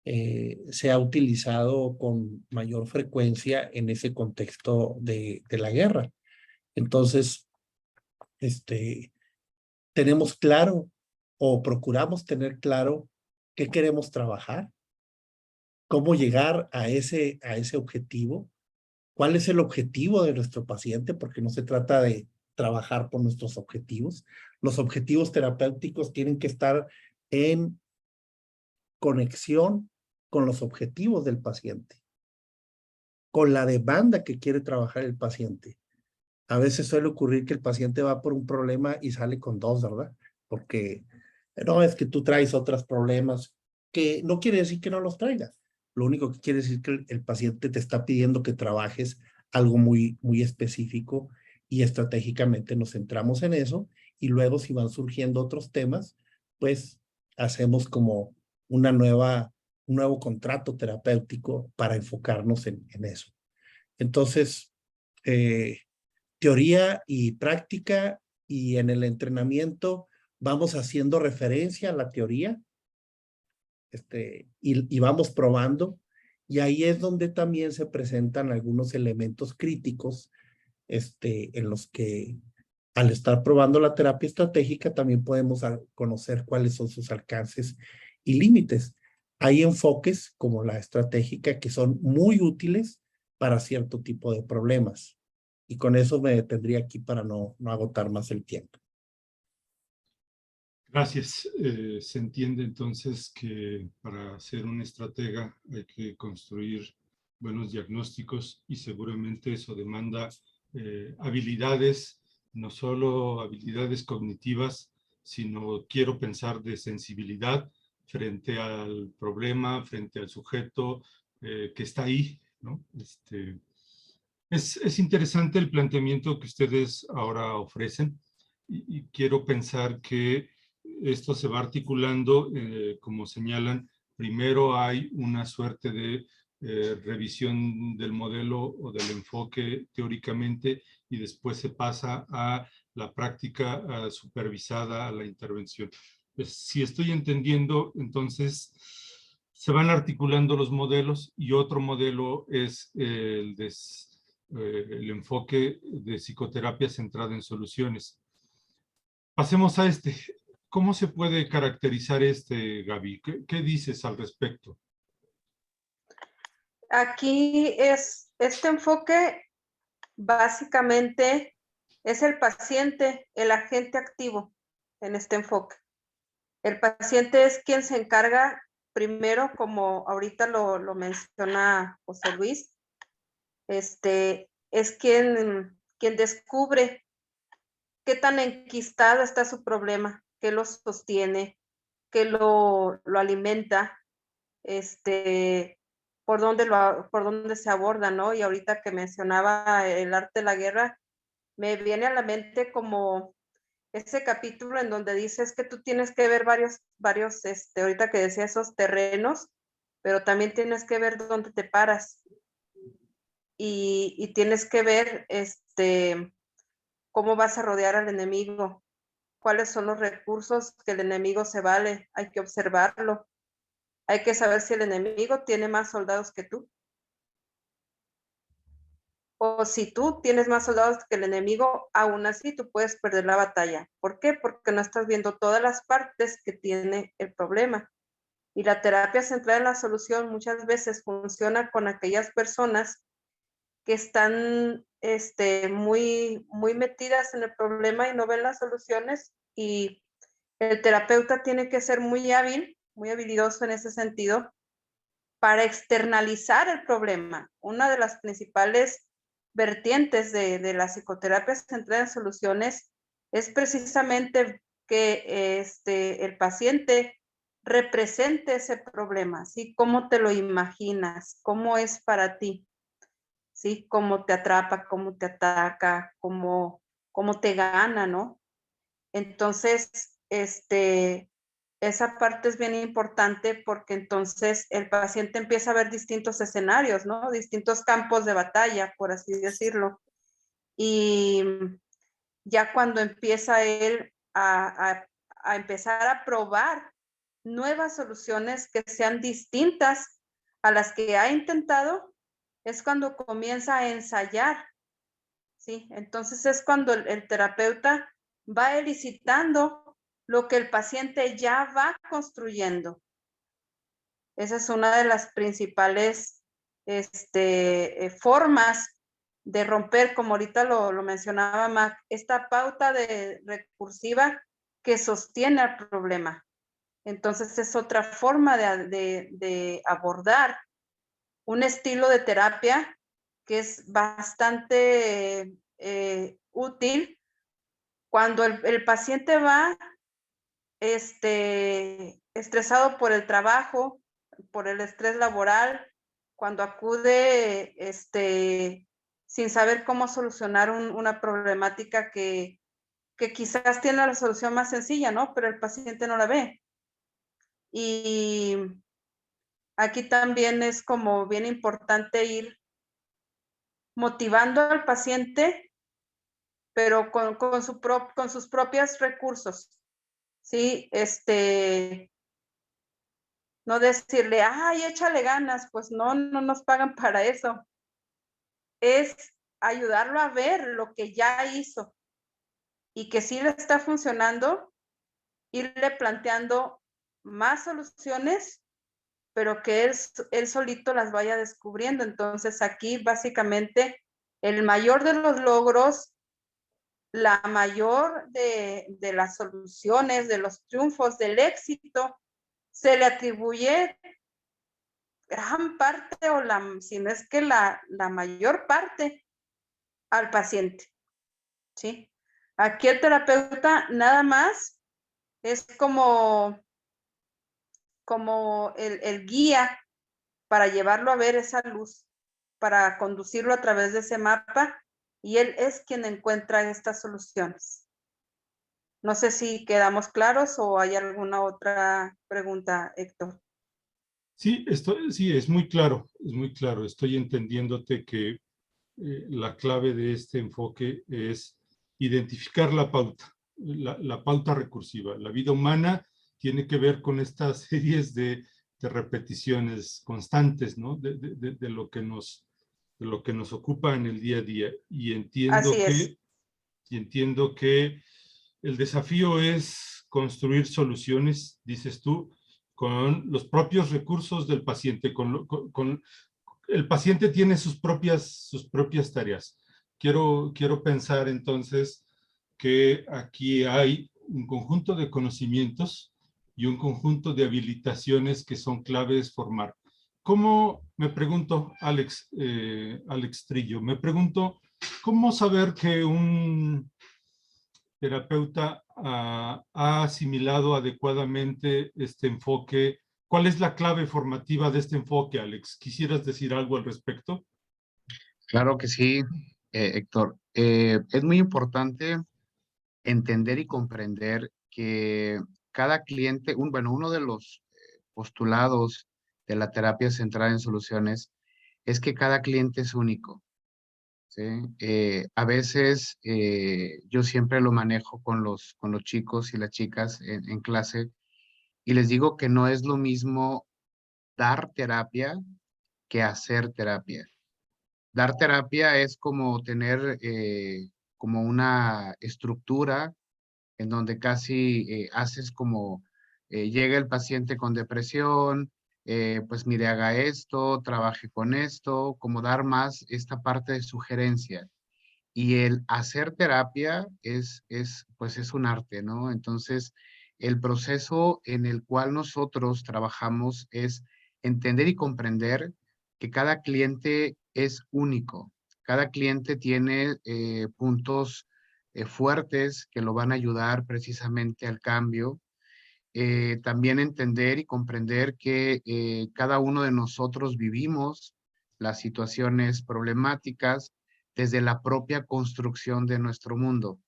se ha utilizado con mayor frecuencia en ese contexto de la guerra. Entonces, tenemos claro o procuramos tener claro qué queremos trabajar, cómo llegar a ese objetivo, cuál es el objetivo de nuestro paciente, porque no se trata de trabajar por nuestros objetivos. Los objetivos terapéuticos tienen que estar en conexión con los objetivos del paciente, con la demanda que quiere trabajar el paciente. A veces suele ocurrir que el paciente va por un problema y sale con dos, ¿verdad? Porque no es que tú traes otros problemas, que no quiere decir que no los traigas. Lo único que quiere decir que el paciente te está pidiendo que trabajes algo muy, muy específico y estratégicamente nos centramos en eso. Y luego si van surgiendo otros temas, pues hacemos como un nuevo contrato terapéutico para enfocarnos en eso. Entonces, teoría y práctica, y en el entrenamiento vamos haciendo referencia a la teoría y vamos probando, y ahí es donde también se presentan algunos elementos críticos en los que al estar probando la terapia estratégica también podemos conocer cuáles son sus alcances y límites. Hay enfoques como la estratégica que son muy útiles para cierto tipo de problemas. Y con eso me detendría aquí para no agotar más el tiempo. Gracias. Se entiende entonces que para ser un estratega hay que construir buenos diagnósticos y seguramente eso demanda habilidades, no solo habilidades cognitivas, sino quiero pensar de sensibilidad frente al problema, frente al sujeto que está ahí, ¿no? Es interesante el planteamiento que ustedes ahora ofrecen y quiero pensar que esto se va articulando, como señalan, primero hay una suerte de revisión del modelo o del enfoque teóricamente y después se pasa a la práctica supervisada, a la intervención. Pues, si estoy entendiendo, entonces se van articulando los modelos y otro modelo es el enfoque de psicoterapia centrada en soluciones. Pasemos a este. ¿Cómo se puede caracterizar Gaby? ¿Qué dices al respecto? Aquí este enfoque básicamente es el paciente, el agente activo en este enfoque. El paciente es quien se encarga primero, como ahorita lo menciona José Luis, es quien descubre qué tan enquistado está su problema, qué lo sostiene, qué lo alimenta, por dónde se aborda, ¿no? Y ahorita que mencionaba el arte de la guerra, me viene a la mente como ese capítulo en donde dices que tú tienes que ver varios, ahorita que decía esos terrenos, pero también tienes que ver dónde te paras y tienes que ver cómo vas a rodear al enemigo, cuáles son los recursos que el enemigo se vale, hay que observarlo, hay que saber si el enemigo tiene más soldados que tú. O si tú tienes más soldados que el enemigo, aún así tú puedes perder la batalla. ¿Por qué? Porque no estás viendo todas las partes que tiene el problema. Y la terapia centrada en la solución muchas veces funciona con aquellas personas que están muy, muy metidas en el problema y no ven las soluciones, y el terapeuta tiene que ser muy hábil, muy habilidoso en ese sentido para externalizar el problema. Una de las principales vertientes de la psicoterapia centrada en soluciones es precisamente que el paciente represente ese problema, ¿sí? ¿Cómo te lo imaginas? ¿Cómo es para ti? ¿sí? Cómo te atrapa, cómo te ataca, cómo te gana, ¿no? Entonces, esa parte es bien importante porque entonces el paciente empieza a ver distintos escenarios, ¿no? Distintos campos de batalla, por así decirlo. Y ya cuando empieza él a empezar a probar nuevas soluciones que sean distintas a las que ha intentado, es cuando comienza a ensayar, ¿sí? Entonces es cuando el terapeuta va elicitando lo que el paciente ya va construyendo. Esa es una de las principales formas de romper, como ahorita lo mencionaba Mac, esta pauta recursiva que sostiene el problema. Entonces es otra forma de abordar un estilo de terapia que es bastante útil cuando el paciente va estresado por el trabajo, por el estrés laboral, cuando acude sin saber cómo solucionar una problemática que quizás tiene la solución más sencilla, ¿no? Pero el paciente no la ve. Y aquí también es como bien importante ir motivando al paciente, pero con sus propios recursos, ¿sí? No decirle, ay, échale ganas, pues no nos pagan para eso. Es ayudarlo a ver lo que ya hizo y que sí le está funcionando, irle planteando más soluciones, pero que él solito las vaya descubriendo. Entonces aquí básicamente el mayor de los logros, la mayor de las soluciones, de los triunfos, del éxito, se le atribuye gran parte o si no es que la mayor parte al paciente, ¿sí? Aquí el terapeuta nada más es como el guía para llevarlo a ver esa luz, para conducirlo a través de ese mapa, y él es quien encuentra estas soluciones. No sé si quedamos claros o hay alguna otra pregunta, Héctor. Sí, sí, es muy claro, es muy claro. Estoy entendiéndote que la clave de este enfoque es identificar la pauta, la pauta recursiva. La vida humana tiene que ver con estas series de repeticiones constantes, ¿no? De lo que nos ocupa en el día a día. Y Así es. entiendo que el desafío es construir soluciones, dices tú, con los propios recursos del paciente, el paciente tiene sus propias tareas. Quiero pensar entonces que aquí hay un conjunto de conocimientos y un conjunto de habilitaciones que son claves formar. ¿Cómo, me pregunto, Alex Trillo, me pregunto, cómo saber que un terapeuta ha asimilado adecuadamente este enfoque? ¿Cuál es la clave formativa de este enfoque, Alex? ¿Quisieras decir algo al respecto? Claro que sí, Héctor. Es muy importante entender y comprender que cada cliente, uno de los postulados de la terapia centrada en soluciones es que cada cliente es único, ¿sí? A veces yo siempre lo manejo con los chicos y las chicas en clase y les digo que no es lo mismo dar terapia que hacer terapia. Dar terapia es como tener como una estructura en donde casi haces como, llega el paciente con depresión, pues mire, haga esto, trabaje con esto, como dar más esta parte de sugerencia. Y el hacer terapia pues es un arte, ¿no? Entonces, el proceso en el cual nosotros trabajamos es entender y comprender que cada cliente es único. Cada cliente tiene puntos fuertes que lo van a ayudar precisamente al cambio. También entender y comprender que cada uno de nosotros vivimos las situaciones problemáticas desde la propia construcción de nuestro mundo.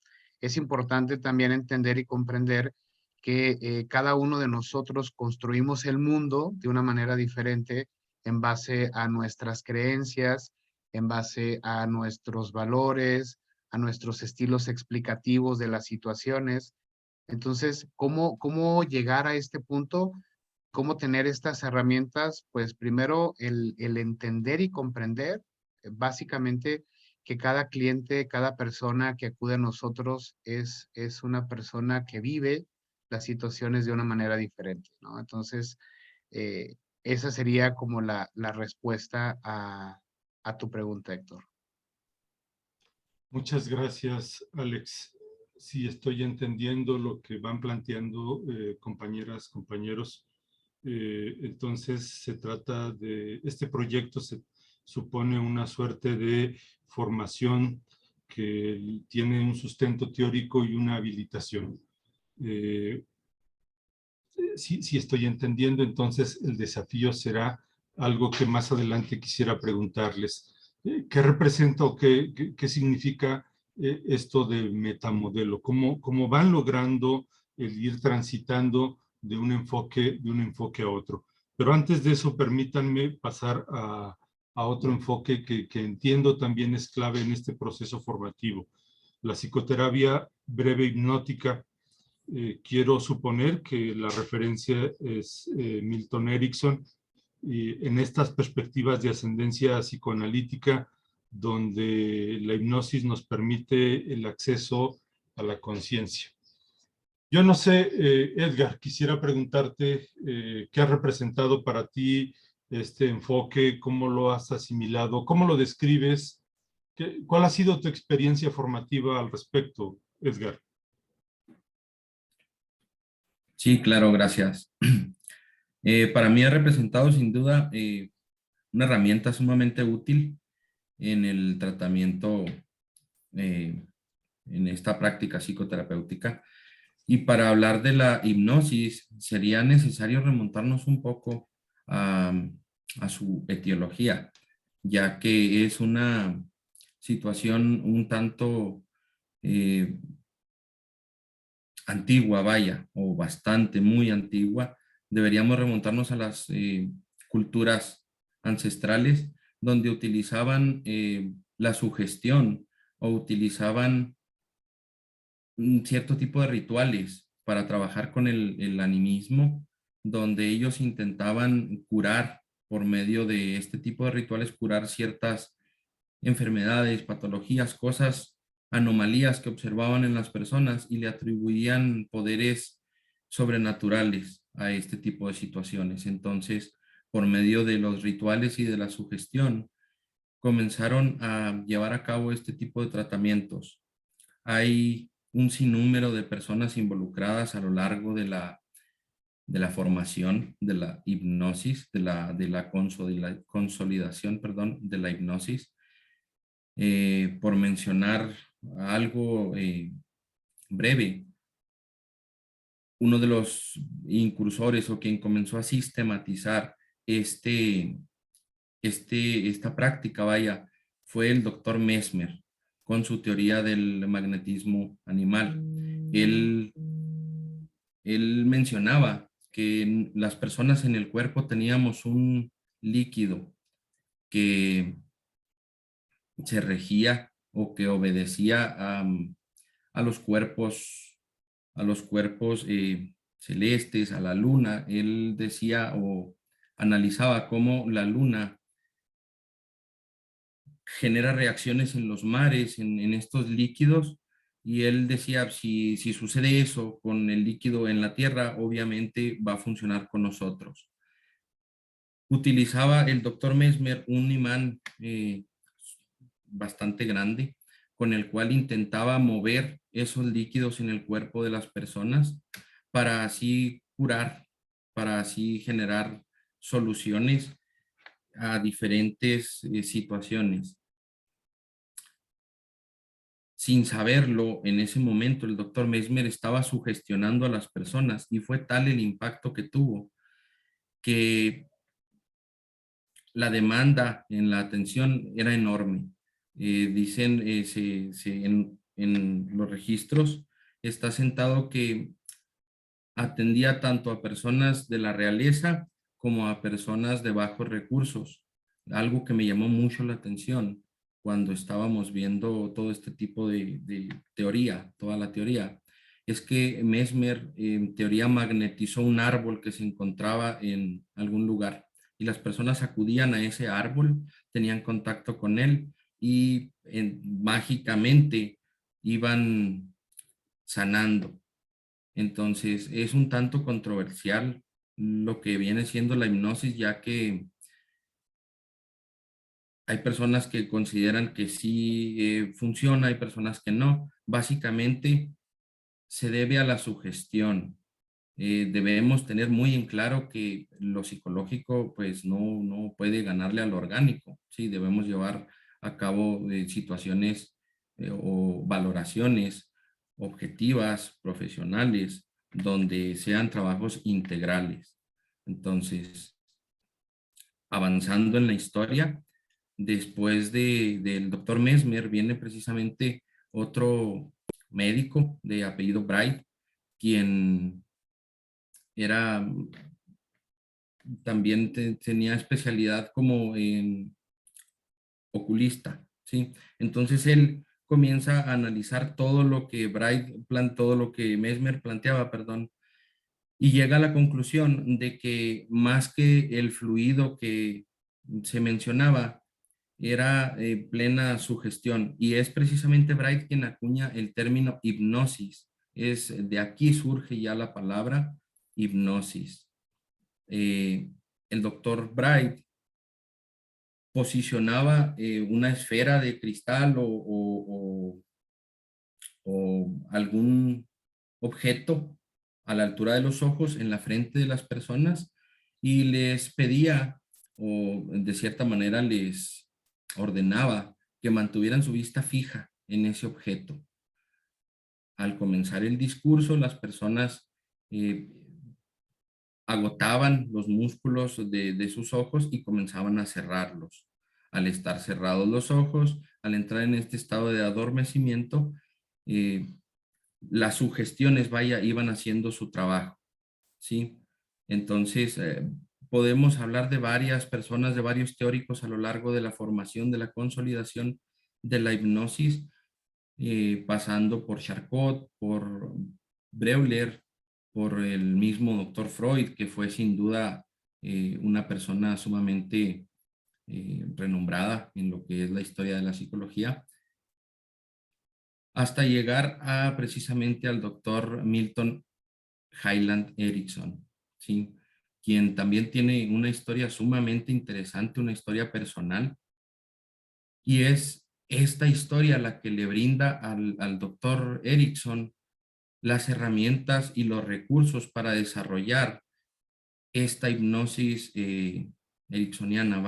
Es importante también entender y comprender que cada uno de nosotros construimos el mundo de una manera diferente en base a nuestras creencias, en base a nuestros valores, a nuestros estilos explicativos de las situaciones. Entonces, ¿cómo llegar a este punto? ¿Cómo tener estas herramientas? Pues primero el entender y comprender básicamente que cada cliente, cada persona que acude a nosotros es una persona que vive las situaciones de una manera diferente, ¿no? Entonces, esa sería como la respuesta a tu pregunta, Héctor. Muchas gracias, Alex. Sí, estoy entendiendo lo que van planteando compañeras, compañeros. Entonces, se trata de, este proyecto se supone una suerte de formación que tiene un sustento teórico y una habilitación. Sí estoy entendiendo, entonces el desafío será algo que más adelante quisiera preguntarles. ¿Qué representa o qué significa esto de metamodelo? ¿Cómo van logrando el ir transitando de un enfoque a otro? Pero antes de eso, permítanme pasar a otro enfoque que entiendo también es clave en este proceso formativo. La psicoterapia breve hipnótica. Quiero suponer que la referencia es Milton Erickson, y en estas perspectivas de ascendencia psicoanalítica, donde la hipnosis nos permite el acceso a la conciencia. Yo no sé, Edgar, quisiera preguntarte qué ha representado para ti este enfoque, cómo lo has asimilado, cómo lo describes, cuál ha sido tu experiencia formativa al respecto, Edgar. Sí, claro, gracias. Para mí ha representado sin duda una herramienta sumamente útil en el tratamiento, en esta práctica psicoterapéutica. Y para hablar de la hipnosis, sería necesario remontarnos un poco a su etiología, ya que es una situación un tanto antigua, vaya, o bastante, muy antigua. Deberíamos remontarnos a las culturas ancestrales donde utilizaban la sugestión o utilizaban un cierto tipo de rituales para trabajar con el animismo, donde ellos intentaban curar por medio de este tipo de rituales, curar ciertas enfermedades, patologías, cosas, anomalías que observaban en las personas y le atribuían poderes sobrenaturales a este tipo de situaciones. Entonces, por medio de los rituales y de la sugestión, comenzaron a llevar a cabo este tipo de tratamientos. Hay un sinnúmero de personas involucradas a lo largo de la formación de la hipnosis, de la consolidación, perdón, de la hipnosis. Por mencionar algo breve, uno de los incursores o quien comenzó a sistematizar esta práctica, vaya, fue el doctor Mesmer, con su teoría del magnetismo animal. Él mencionaba que las personas en el cuerpo teníamos un líquido que se regía o que obedecía a los cuerpos, celestes, a la luna. Él decía o analizaba cómo la luna genera reacciones en los mares, en estos líquidos, y él decía, si sucede eso con el líquido en la Tierra, obviamente va a funcionar con nosotros. Utilizaba el doctor Mesmer un imán bastante grande, con el cual intentaba mover esos líquidos en el cuerpo de las personas para así curar, para así generar soluciones a diferentes situaciones. Sin saberlo, en ese momento el doctor Mesmer estaba sugestionando a las personas y fue tal el impacto que tuvo que la demanda en la atención era enorme. Dicen en los registros, está sentado que atendía tanto a personas de la realeza como a personas de bajos recursos. Algo que me llamó mucho la atención cuando estábamos viendo todo este tipo de teoría, toda la teoría, es que Mesmer en teoría magnetizó un árbol que se encontraba en algún lugar y las personas acudían a ese árbol, tenían contacto con él y mágicamente iban sanando. Entonces, es un tanto controversial lo que viene siendo la hipnosis, ya que hay personas que consideran que sí funciona, hay personas que no. Básicamente, se debe a la sugestión. Debemos tener muy en claro que lo psicológico, pues, no puede ganarle a lo orgánico. Sí, debemos llevar a cabo situaciones o valoraciones objetivas, profesionales, donde sean trabajos integrales. Entonces, avanzando en la historia, después del doctor Mesmer viene precisamente otro médico de apellido Bright, quien era también tenía especialidad como en oculista, ¿sí? Entonces él comienza a analizar todo lo que todo lo que Mesmer planteaba, perdón, y llega a la conclusión de que más que el fluido que se mencionaba, era plena sugestión. Y es precisamente Bright quien acuña el término hipnosis. De aquí surge ya la palabra hipnosis. El doctor Bright posicionaba una esfera de cristal o algún objeto a la altura de los ojos en la frente de las personas y les pedía o de cierta manera les ordenaba que mantuvieran su vista fija en ese objeto. Al comenzar el discurso, las personas agotaban los músculos de sus ojos y comenzaban a cerrarlos. Al estar cerrados los ojos, al entrar en este estado de adormecimiento, las sugestiones, iban haciendo su trabajo, ¿sí? Entonces, podemos hablar de varias personas, de varios teóricos a lo largo de la formación, de la consolidación de la hipnosis, pasando por Charcot, por Breuer, por el mismo doctor Freud, que fue sin duda una persona sumamente renombrada en lo que es la historia de la psicología, hasta llegar a precisamente al doctor Milton Hyland Erickson, ¿sí? Quien también tiene una historia sumamente interesante, una historia personal, y es esta historia la que le brinda al doctor Erickson las herramientas y los recursos para desarrollar esta hipnosis ericksoniana,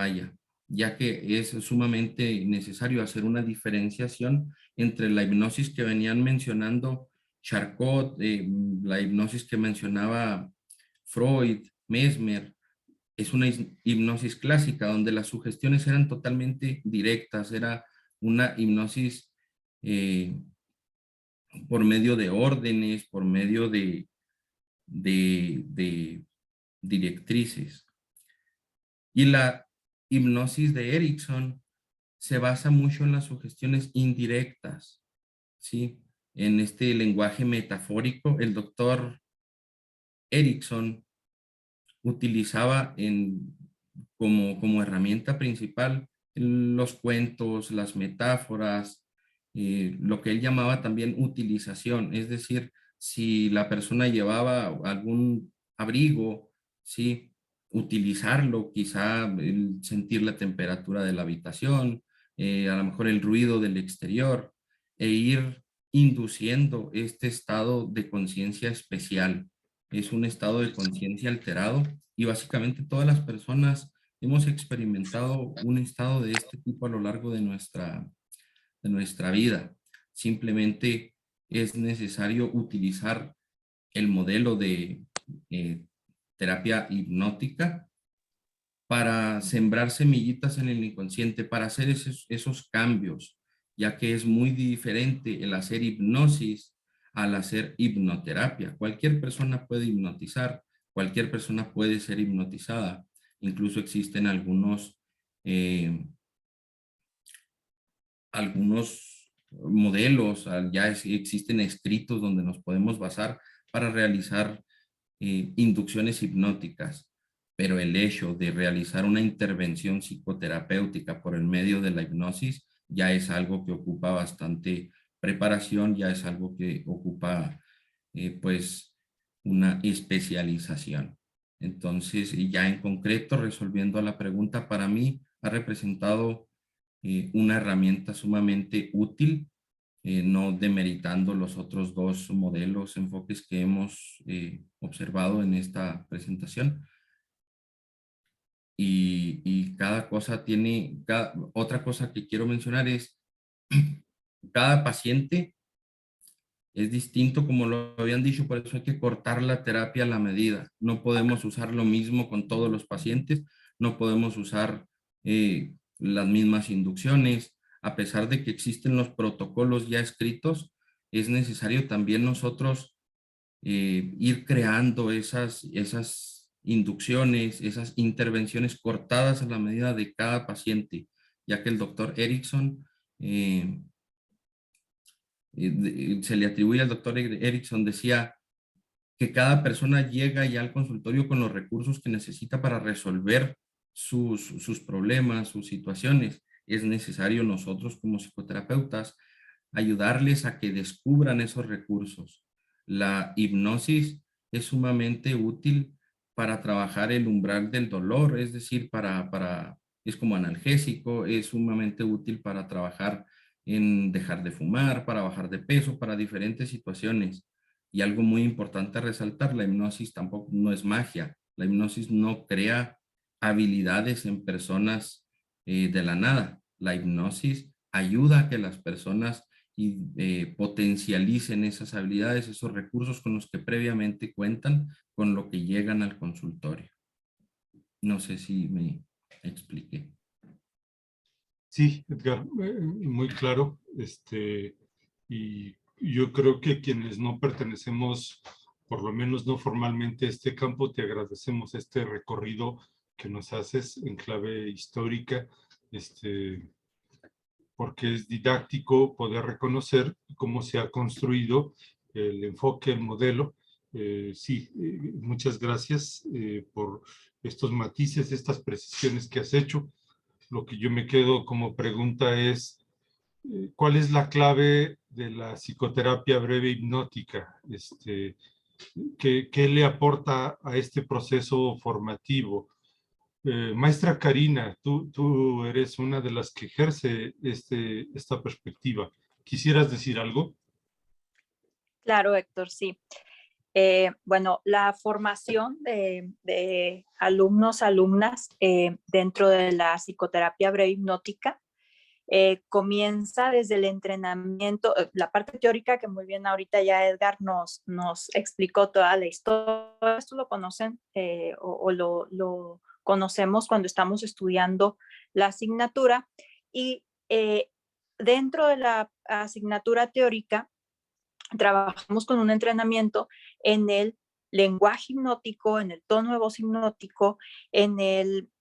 ya que es sumamente necesario hacer una diferenciación entre la hipnosis que venían mencionando Charcot, la hipnosis que mencionaba Freud, Mesmer. Es una hipnosis clásica donde las sugestiones eran totalmente directas, era una hipnosis por medio de órdenes, por medio de directrices. Y la hipnosis de Erickson se basa mucho en las sugestiones indirectas, ¿sí? En este lenguaje metafórico, el doctor Erickson utilizaba como herramienta principal los cuentos, las metáforas, lo que él llamaba también utilización, es decir, si la persona llevaba algún abrigo, ¿sí? Utilizarlo, quizá sentir la temperatura de la habitación, a lo mejor el ruido del exterior, e ir induciendo este estado de conciencia especial. Es un estado de conciencia alterado y básicamente todas las personas hemos experimentado un estado de este tipo a lo largo de nuestra vida. Simplemente es necesario utilizar el modelo de terapia hipnótica para sembrar semillitas en el inconsciente, para hacer esos cambios, ya que es muy diferente el hacer hipnosis al hacer hipnoterapia. Cualquier persona puede hipnotizar, cualquier persona puede ser hipnotizada. Incluso existen algunos modelos, ya existen escritos donde nos podemos basar para realizar inducciones hipnóticas, pero el hecho de realizar una intervención psicoterapéutica por el medio de la hipnosis ya es algo que ocupa bastante preparación, ya es algo que ocupa pues una especialización. Entonces, ya en concreto, resolviendo la pregunta, para mí ha representado una herramienta sumamente útil, no demeritando los otros dos modelos, enfoques que hemos observado en esta presentación. Y cada cosa tiene, otra cosa que quiero mencionar es, cada paciente es distinto, como lo habían dicho, por eso hay que cortar la terapia a la medida. No podemos usar lo mismo con todos los pacientes, no podemos usar las mismas inducciones. A pesar de que existen los protocolos ya escritos, es necesario también nosotros ir creando esas inducciones, esas intervenciones cortadas a la medida de cada paciente, ya que el doctor Erickson se le atribuye al doctor Erickson, decía que cada persona llega ya al consultorio con los recursos que necesita para resolver sus problemas, sus situaciones. Es necesario nosotros como psicoterapeutas ayudarles a que descubran esos recursos. La hipnosis es sumamente útil para trabajar el umbral del dolor, es decir, es como analgésico, es sumamente útil para trabajar en dejar de fumar, para bajar de peso, para diferentes situaciones. Y algo muy importante a resaltar, la hipnosis tampoco no es magia. La hipnosis no crea habilidades en personas de la nada. La hipnosis ayuda a que las personas potencialicen esas habilidades, esos recursos con los que previamente cuentan, con lo que llegan al consultorio. No sé si me expliqué. Sí, Edgar, muy claro. Y yo creo que quienes no pertenecemos, por lo menos no formalmente, a este campo, te agradecemos este recorrido que nos haces en clave histórica, porque es didáctico poder reconocer cómo se ha construido el enfoque, el modelo. Muchas gracias por estos matices, estas precisiones que has hecho. Lo que yo me quedo como pregunta es, ¿cuál es la clave de la psicoterapia breve hipnótica? ¿Qué le aporta a este proceso formativo? Maestra Karina, tú eres una de las que ejerce esta perspectiva. ¿Quisieras decir algo? Claro, Héctor, sí. Bueno, la formación de alumnos, alumnas dentro de la psicoterapia breve hipnótica comienza desde el entrenamiento, la parte teórica que muy bien ahorita ya Edgar nos explicó toda la historia. Esto lo conocen o lo conocemos cuando estamos estudiando la asignatura y dentro de la asignatura teórica trabajamos con un entrenamiento en el lenguaje hipnótico, en el tono de voz hipnótico, en el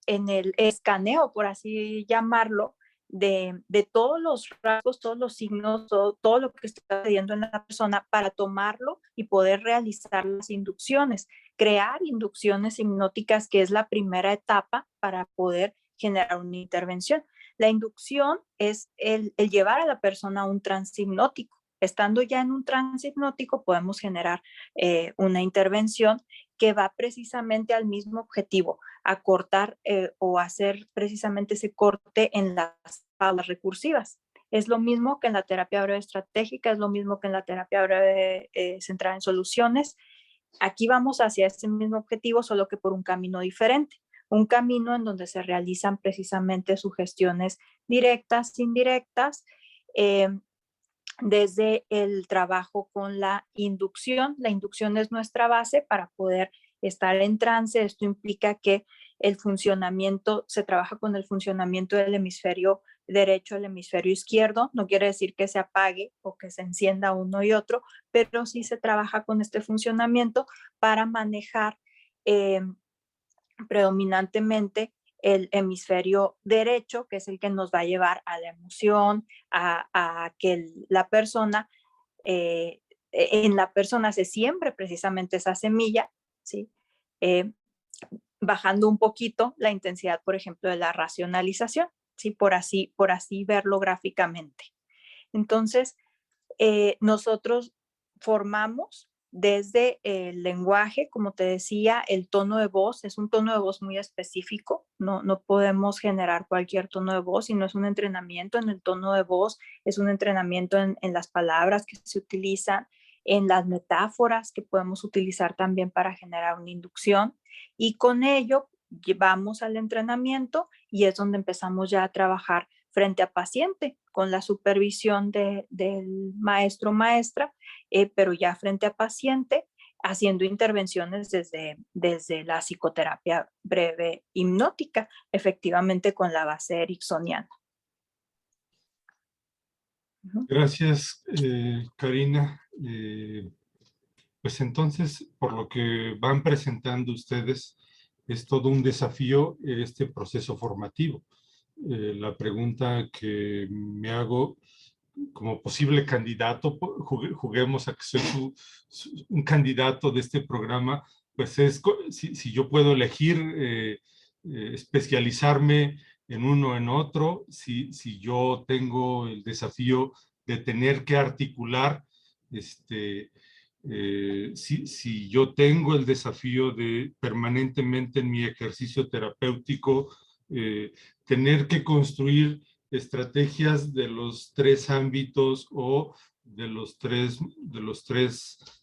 escaneo, por así llamarlo, de todos los rasgos, todos los signos, todo lo que está sucediendo en la persona para tomarlo y poder realizar las inducciones, crear inducciones hipnóticas, que es la primera etapa para poder generar una intervención. La inducción es el llevar a la persona a un trance hipnótico. Estando ya en un trance hipnótico, podemos generar una intervención que va precisamente al mismo objetivo, a cortar o hacer precisamente ese corte en las pautas recursivas. Es lo mismo que en la terapia breve estratégica, es lo mismo que en la terapia breve centrada en soluciones. Aquí vamos hacia ese mismo objetivo, solo que por un camino diferente. Un camino en donde se realizan precisamente sugestiones directas, indirectas, desde el trabajo con la inducción. La inducción es nuestra base para poder estar en trance. Esto implica que el funcionamiento, se trabaja con el funcionamiento del hemisferio derecho, el hemisferio izquierdo. No quiere decir que se apague o que se encienda uno y otro, pero sí se trabaja con este funcionamiento para manejar predominantemente el hemisferio derecho, que es el que nos va a llevar a la emoción, a que la persona, en la persona se siembre precisamente esa semilla, ¿sí? Bajando un poquito la intensidad, por ejemplo, de la racionalización, ¿sí? Por así verlo gráficamente. Entonces, nosotros formamos desde el lenguaje, como te decía, el tono de voz es un tono de voz muy específico, no podemos generar cualquier tono de voz, sino es un entrenamiento en el tono de voz, es un entrenamiento en las palabras que se utilizan, en las metáforas que podemos utilizar también para generar una inducción, y con ello llevamos al entrenamiento y es donde empezamos ya a trabajar frente a paciente, con la supervisión del maestro o maestra, pero ya frente a paciente, haciendo intervenciones desde la psicoterapia breve hipnótica, efectivamente con la base ericksoniana. Gracias, Karina. Pues entonces, por lo que van presentando ustedes, es todo un desafío este proceso formativo. La pregunta que me hago como posible candidato, juguemos a que soy un candidato de este programa, pues es si yo puedo elegir especializarme en uno o en otro, si yo tengo el desafío de tener que articular, si yo tengo el desafío de permanentemente en mi ejercicio terapéutico tener que construir estrategias de los tres ámbitos o de los tres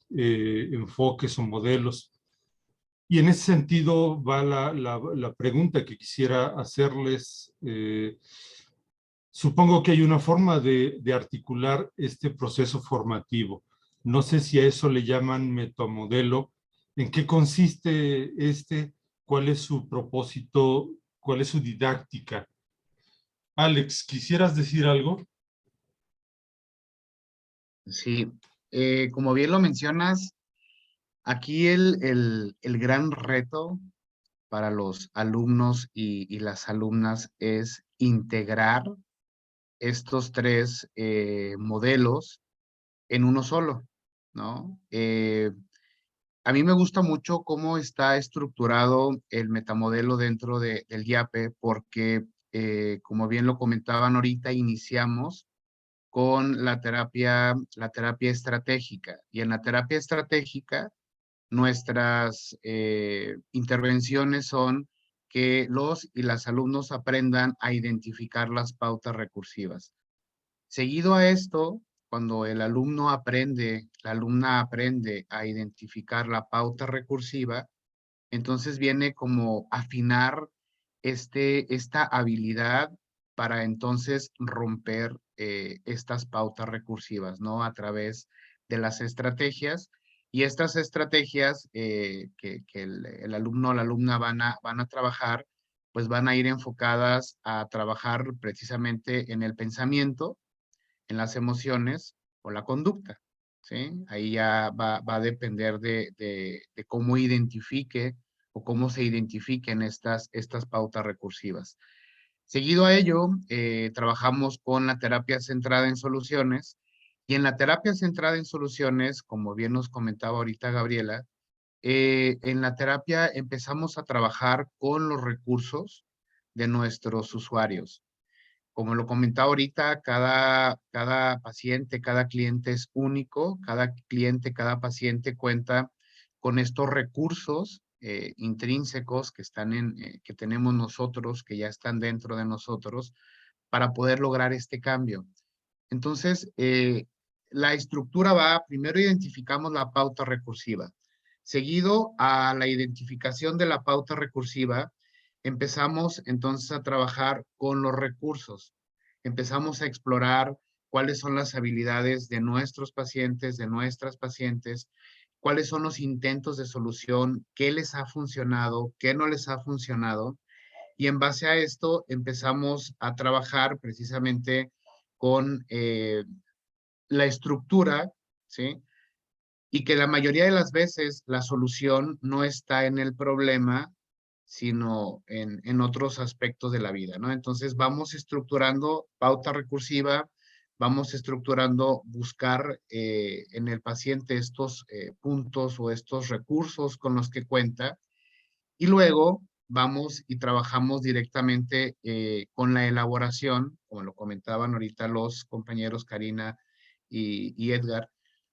enfoques o modelos. Y en ese sentido va la pregunta que quisiera hacerles. Supongo que hay una forma de articular este proceso formativo. No sé si a eso le llaman metamodelo. ¿En qué consiste este? ¿Cuál es su propósito? ¿Cuál es su didáctica? Alex, ¿quisieras decir algo? Sí, como bien lo mencionas, aquí el gran reto para los alumnos y las alumnas es integrar estos tres modelos en uno solo, ¿no? A mí me gusta mucho cómo está estructurado el metamodelo dentro del IAPE porque, como bien lo comentaban ahorita, iniciamos con la terapia estratégica. Y en la terapia estratégica, nuestras intervenciones son que los y las alumnos aprendan a identificar las pautas recursivas. Seguido a esto, cuando el alumno aprende, la alumna aprende a identificar la pauta recursiva, entonces viene como afinar esta habilidad para entonces romper estas pautas recursivas, ¿no? A través de las estrategias. Y estas estrategias que el alumno o la alumna van a trabajar, pues van a ir enfocadas a trabajar precisamente en el pensamiento, en las emociones o la conducta, ¿sí? Ahí ya va a depender de cómo identifique o cómo se identifiquen estas pautas recursivas. Seguido a ello, trabajamos con la terapia centrada en soluciones y en la terapia centrada en soluciones, como bien nos comentaba ahorita Gabriela, en la terapia empezamos a trabajar con los recursos de nuestros usuarios. Como lo comentaba ahorita, cada paciente, cada cliente es único, cada cliente, cada paciente cuenta con estos recursos intrínsecos que que tenemos nosotros, que ya están dentro de nosotros, para poder lograr este cambio. Entonces, la estructura va, primero identificamos la pauta recursiva. Seguido a la identificación de la pauta recursiva, empezamos entonces a trabajar con los recursos. Empezamos a explorar cuáles son las habilidades de nuestros pacientes, de nuestras pacientes, cuáles son los intentos de solución, qué les ha funcionado, qué no les ha funcionado. Y en base a esto empezamos a trabajar precisamente con la estructura, ¿sí? Y que la mayoría de las veces la solución no está en el problema, sino en otros aspectos de la vida, ¿no? Entonces vamos estructurando pauta recursiva, vamos estructurando buscar en el paciente estos puntos o estos recursos con los que cuenta, y luego vamos y trabajamos directamente con la elaboración, como lo comentaban ahorita los compañeros Karina y Edgar,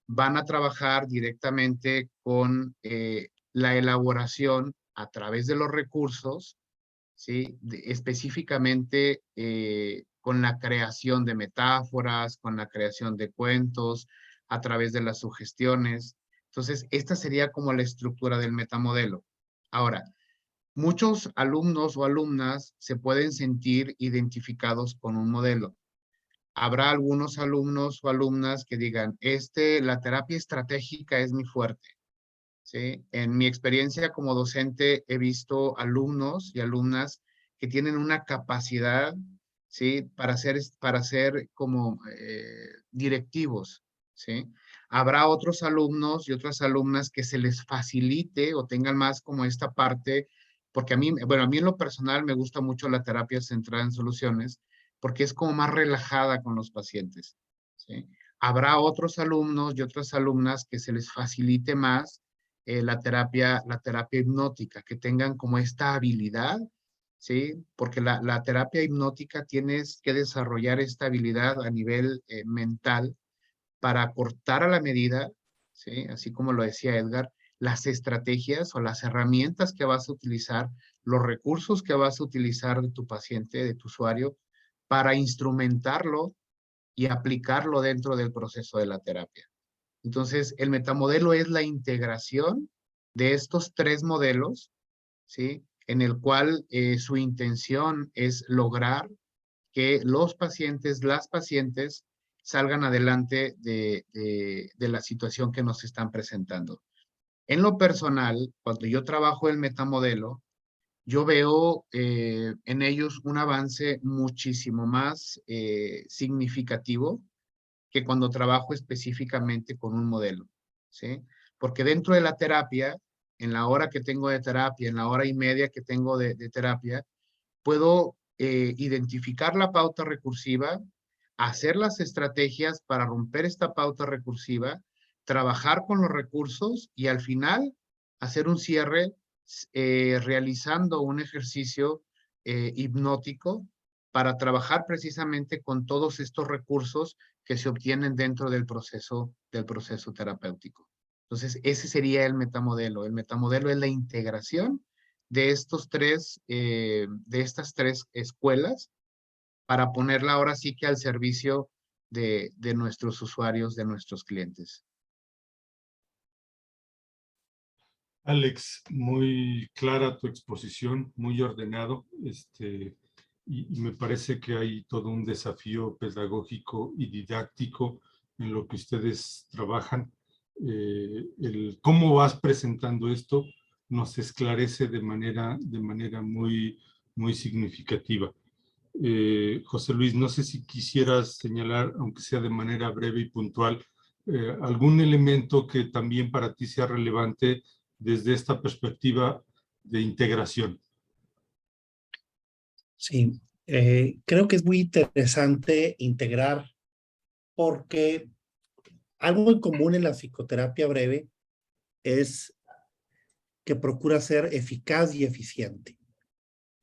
van a trabajar directamente con la elaboración a través de los recursos, ¿sí? Específicamente con la creación de metáforas, con la creación de cuentos, a través de las sugestiones. Entonces, esta sería como la estructura del metamodelo. Ahora, muchos alumnos o alumnas se pueden sentir identificados con un modelo. Habrá algunos alumnos o alumnas que digan, la terapia estratégica es mi fuerte, ¿sí? En mi experiencia como docente he visto alumnos y alumnas que tienen una capacidad, ¿sí? Para ser como directivos, ¿sí? Habrá otros alumnos y otras alumnas que se les facilite o tengan más como esta parte, porque a mí en lo personal me gusta mucho la terapia centrada en soluciones, porque es como más relajada con los pacientes, ¿sí? Habrá otros alumnos y otras alumnas que se les facilite más la terapia hipnótica, que tengan como esta habilidad, ¿sí? Porque la terapia hipnótica tienes que desarrollar esta habilidad a nivel mental para cortar a la medida, ¿sí? Así como lo decía Edgar, las estrategias o las herramientas que vas a utilizar, los recursos que vas a utilizar de tu paciente, de tu usuario, para instrumentarlo y aplicarlo dentro del proceso de la terapia. Entonces, el metamodelo es la integración de estos tres modelos, ¿sí? En el cual su intención es lograr que los pacientes, las pacientes, salgan adelante de la situación que nos están presentando. En lo personal, cuando yo trabajo el metamodelo, yo veo en ellos un avance muchísimo más significativo que cuando trabajo específicamente con un modelo, ¿sí? Porque dentro de la terapia, en la hora que tengo de terapia, en la hora y media que tengo de terapia, puedo identificar la pauta recursiva, hacer las estrategias para romper esta pauta recursiva, trabajar con los recursos y al final hacer un cierre realizando un ejercicio hipnótico para trabajar precisamente con todos estos recursos que se obtienen dentro del proceso terapéutico. Entonces, ese sería el metamodelo. El metamodelo es la integración de estas tres escuelas para ponerla ahora sí que al servicio de nuestros usuarios, de nuestros clientes. Alex, muy clara tu exposición, muy ordenado, y me parece que hay todo un desafío pedagógico y didáctico en lo que ustedes trabajan. El cómo vas presentando esto nos esclarece de manera muy, muy significativa. José Luis, no sé si quisieras señalar, aunque sea de manera breve y puntual, algún elemento que también para ti sea relevante desde esta perspectiva de integración. Sí, creo que es muy interesante integrar porque algo en común en la psicoterapia breve es que procura ser eficaz y eficiente.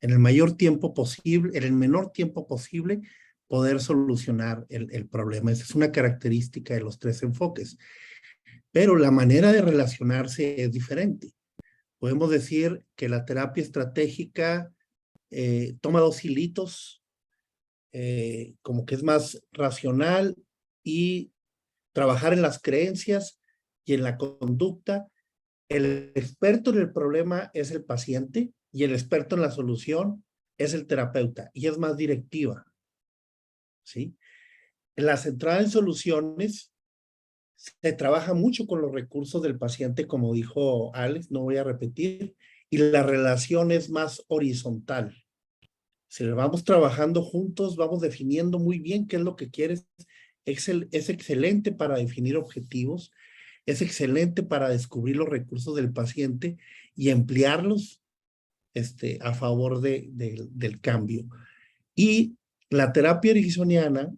En el mayor tiempo posible, en el menor tiempo posible, poder solucionar el problema. Esa es una característica de los tres enfoques. Pero la manera de relacionarse es diferente. Podemos decir que la terapia estratégica toma dos hilitos, como que es más racional y trabajar en las creencias y en la conducta. El experto en el problema es el paciente y el experto en la solución es el terapeuta y es más directiva, ¿sí? La centrada en soluciones Se trabaja mucho con los recursos del paciente, como dijo Alex, no voy a repetir, y la relación es más horizontal. Si vamos trabajando juntos, vamos definiendo muy bien qué es lo que quieres. Es excelente para definir objetivos, es excelente para descubrir los recursos del paciente y emplearlos a favor del cambio. Y la terapia ericksoniana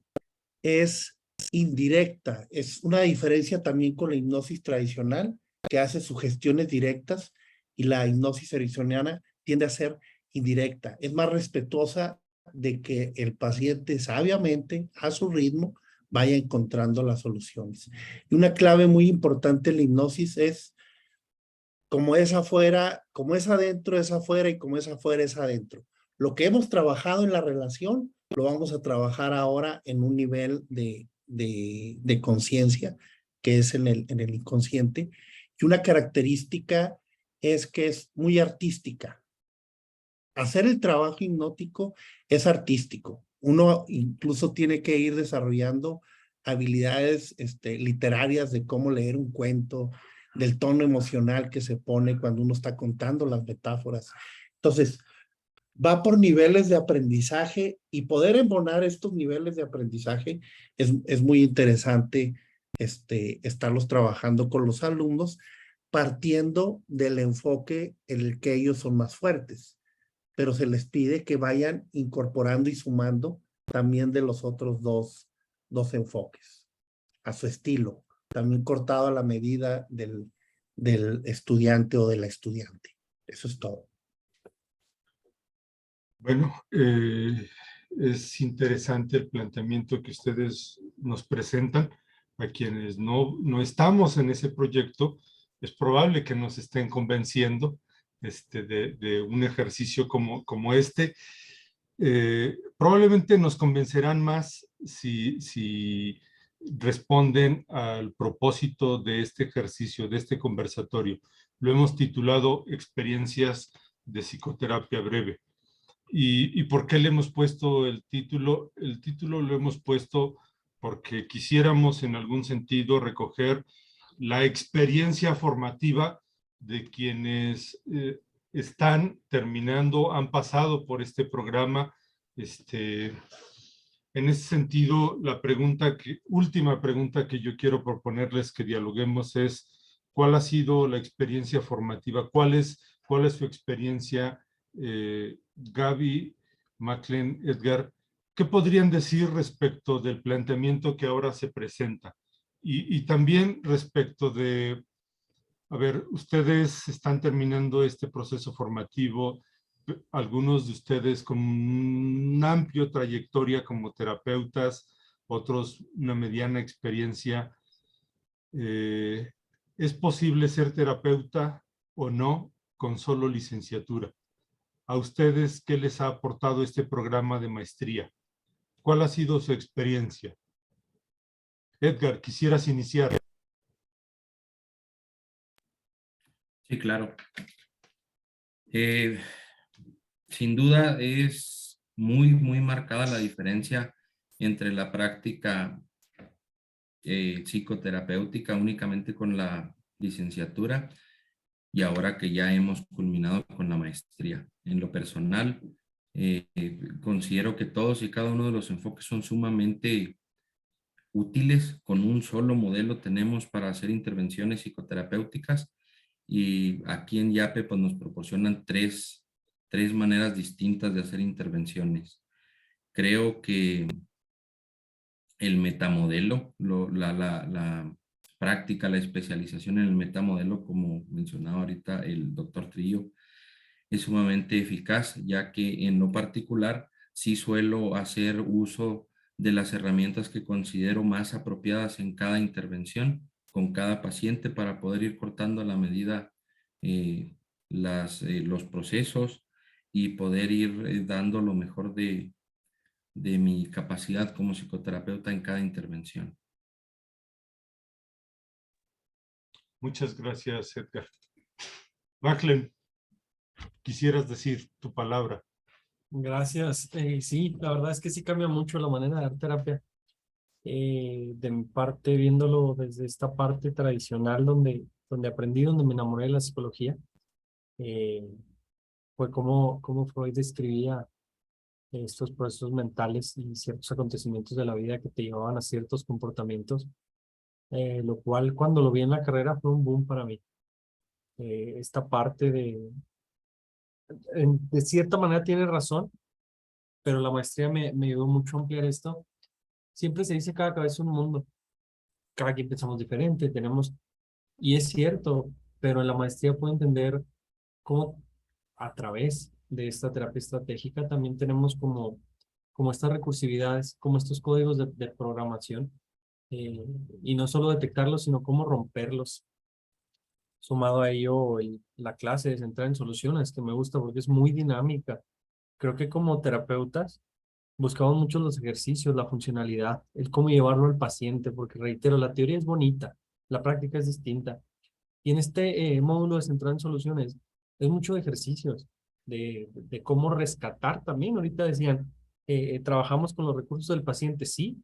es indirecta, es una diferencia también con la hipnosis tradicional, que hace sugestiones directas, y la hipnosis ericksoniana tiende a ser indirecta, es más respetuosa de que el paciente sabiamente, a su ritmo, vaya encontrando las soluciones. Y una clave muy importante en la hipnosis es: como es afuera, como es adentro es afuera, y como es afuera es adentro. Lo que hemos trabajado en la relación, lo vamos a trabajar ahora en un nivel de conciencia, que es en el inconsciente. Y una característica es que es muy artística. Hacer el trabajo hipnótico es artístico. Uno incluso tiene que ir desarrollando habilidades literarias de cómo leer un cuento, del tono emocional que se pone cuando uno está contando las metáforas. Entonces, va por niveles de aprendizaje, y poder embonar estos niveles de aprendizaje es muy interesante, estarlos trabajando con los alumnos, partiendo del enfoque en el que ellos son más fuertes, pero se les pide que vayan incorporando y sumando también de los otros dos enfoques a su estilo, también cortado a la medida del estudiante o de la estudiante. Eso es todo. Bueno, es interesante el planteamiento que ustedes nos presentan. A quienes no estamos en ese proyecto, es probable que nos estén convenciendo de un ejercicio como este. Probablemente nos convencerán más si responden al propósito de este ejercicio, de este conversatorio. Lo hemos titulado Experiencias de Psicoterapia Breve. ¿Y por qué le hemos puesto el título? El título lo hemos puesto porque quisiéramos en algún sentido recoger la experiencia formativa de quienes están terminando, han pasado por este programa. En ese sentido, última pregunta que yo quiero proponerles que dialoguemos es: ¿cuál ha sido la experiencia formativa? ¿Cuál es su experiencia? Gaby, Maclen, Edgar, ¿qué podrían decir respecto del planteamiento que ahora se presenta? Y también respecto de, a ver, ustedes están terminando este proceso formativo, algunos de ustedes con una amplia trayectoria como terapeutas, otros una mediana experiencia. ¿Es posible ser terapeuta o no con solo licenciatura? ¿A ustedes qué les ha aportado este programa de maestría? ¿Cuál ha sido su experiencia? Edgar, ¿quisieras iniciar? Sí, claro. Sin duda es muy marcada la diferencia entre la práctica psicoterapéutica únicamente con la licenciatura y ahora que ya hemos culminado con la maestría. En lo personal, considero que todos y cada uno de los enfoques son sumamente útiles. Con un solo modelo tenemos para hacer intervenciones psicoterapéuticas, y aquí en YAPE pues, nos proporcionan tres maneras distintas de hacer intervenciones. Creo que el metamodelo, la práctica, la especialización en el metamodelo, como mencionaba ahorita el doctor Trillo, es sumamente eficaz, ya que en lo particular sí suelo hacer uso de las herramientas que considero más apropiadas en cada intervención con cada paciente para poder ir cortando a la medida los procesos y poder ir dando lo mejor de mi capacidad como psicoterapeuta en cada intervención. Muchas gracias, Edgar. Maclen, quisieras decir tu palabra. Gracias. Sí, la verdad es que sí cambia mucho la manera de dar terapia. de mi parte, viéndolo desde esta parte tradicional donde aprendí, donde me enamoré de la psicología, eh, fue como Freud describía estos procesos mentales y ciertos acontecimientos de la vida que te llevaban a ciertos comportamientos, lo cual cuando lo vi en la carrera fue un boom para mí. Esta parte de cierta manera tiene razón, pero la maestría me ayudó mucho a ampliar esto. Siempre se dice cada cabeza un mundo, cada quien pensamos diferente, y es cierto, pero en la maestría puedo entender cómo a través de esta terapia estratégica también tenemos como estas recursividades, como estos códigos de programación, eh, y no solo detectarlos, sino cómo romperlos. Sumado a ello, la clase de centrar en soluciones, que me gusta porque es muy dinámica. Creo que como terapeutas buscamos mucho los ejercicios, la funcionalidad, el cómo llevarlo al paciente, porque reitero, la teoría es bonita, la práctica es distinta. Y en este módulo de centrar en soluciones es mucho de ejercicios, de cómo rescatar también. Ahorita decían, trabajamos con los recursos del paciente, sí,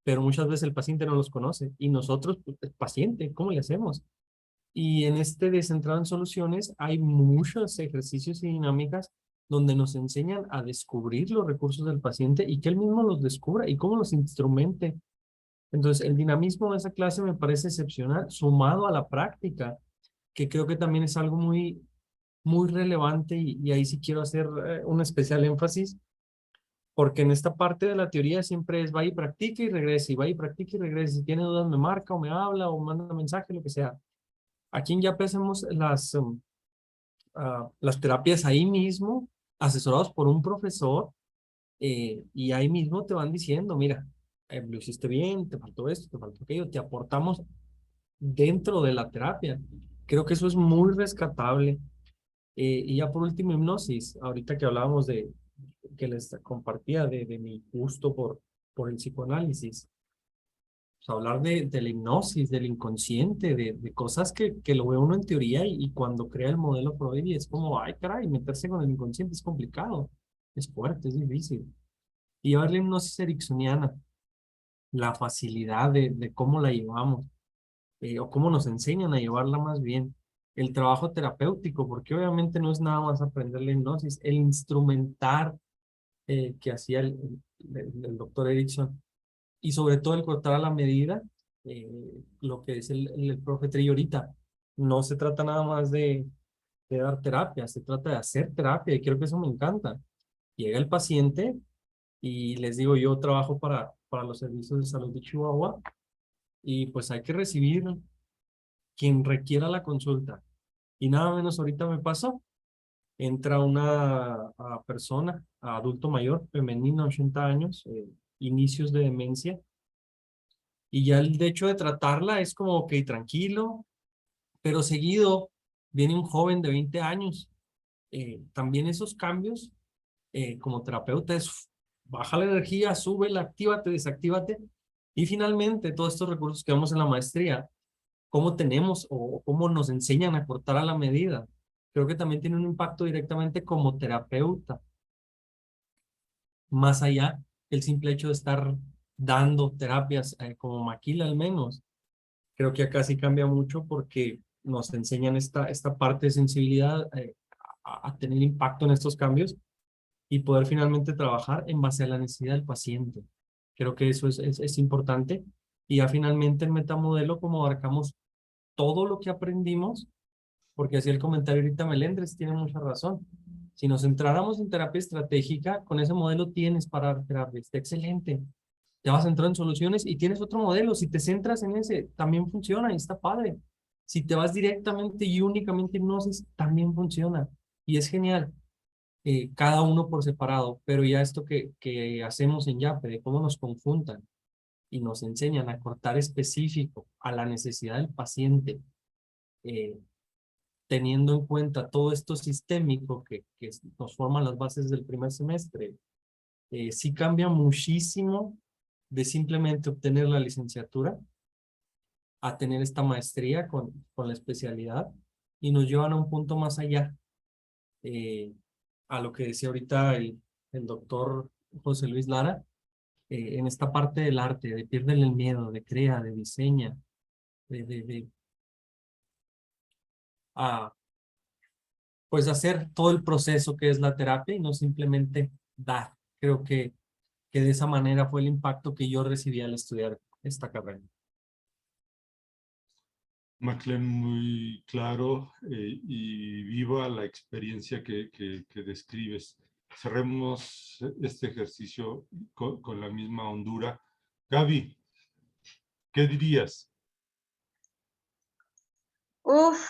pero muchas veces el paciente no los conoce. Y nosotros, pues, el paciente, ¿cómo le hacemos? Y en este descentrado en soluciones hay muchos ejercicios y dinámicas donde nos enseñan a descubrir los recursos del paciente y que él mismo los descubra y cómo los instrumente. Entonces, el dinamismo de esa clase me parece excepcional, sumado a la práctica, que creo que también es algo muy relevante y ahí sí quiero hacer un especial énfasis, porque en esta parte de la teoría siempre es vaya y practique y regrese, y vaya y practique y regrese. Si tiene dudas me marca o me habla o manda un mensaje, lo que sea. Aquí en YAP hacemos las terapias ahí mismo, asesorados por un profesor, y ahí mismo te van diciendo, mira, lo hiciste bien, te faltó esto, te faltó aquello, te aportamos dentro de la terapia. Creo que eso es muy rescatable. Y ya por último, hipnosis, ahorita que hablábamos que les compartía de mi gusto por el psicoanálisis. Pues hablar de la hipnosis, del inconsciente, de cosas que lo ve uno en teoría y cuando crea el modelo Freud y es como, ay caray, meterse con el inconsciente es complicado, es fuerte, es difícil. Y llevar la hipnosis ericksoniana, la facilidad de cómo la llevamos, o cómo nos enseñan a llevarla más bien. El trabajo terapéutico, porque obviamente no es nada más aprender la hipnosis, el instrumentar que hacía el doctor Erickson, y sobre todo el cortar a la medida, lo que es el profe Trillo ahorita. No se trata nada más de dar terapia, se trata de hacer terapia y creo que eso me encanta. Llega el paciente y les digo, yo trabajo para los servicios de salud de Chihuahua y pues hay que recibir quien requiera la consulta. Y nada menos ahorita me pasó, entra una persona, adulto mayor, femenina, 80 años, inicios de demencia. Y ya el hecho de tratarla es como, ok, tranquilo, pero seguido viene un joven de 20 años. También esos cambios, como terapeuta, es baja la energía, súbela, actívate, desactívate. Y finalmente, todos estos recursos que vemos en la maestría, cómo tenemos o cómo nos enseñan a cortar a la medida, creo que también tiene un impacto directamente como terapeuta, más allá del simple hecho de estar dando terapias como Maquila al menos. Creo que acá sí cambia mucho porque nos enseñan esta parte de sensibilidad, a tener impacto en estos cambios y poder finalmente trabajar en base a la necesidad del paciente. Creo que eso es importante. Y ya finalmente el metamodelo, como abarcamos todo lo que aprendimos, porque así el comentario ahorita Melendres tiene mucha razón. Si nos centráramos en terapia estratégica, con ese modelo tienes para dar terapia, está excelente. Te vas a centrar en soluciones y tienes otro modelo. Si te centras en ese, también funciona y está padre. Si te vas directamente y únicamente hipnosis, también funciona. Y es genial, cada uno por separado. Pero ya esto que hacemos en YAPE, de cómo nos conjuntan y nos enseñan a cortar específico a la necesidad del paciente, eh, teniendo en cuenta todo esto sistémico que nos forman las bases del primer semestre, sí cambia muchísimo de simplemente obtener la licenciatura a tener esta maestría con la especialidad y nos llevan a un punto más allá, a lo que decía ahorita el doctor José Luis Lara, en esta parte del arte, de piérdele el miedo, de crea, de diseña, pues hacer todo el proceso que es la terapia y no simplemente dar. Creo que de esa manera fue el impacto que yo recibí al estudiar esta carrera. Maclen, muy claro y viva la experiencia que describes. Cerremos este ejercicio con la misma hondura. Gaby, ¿qué dirías? Uf,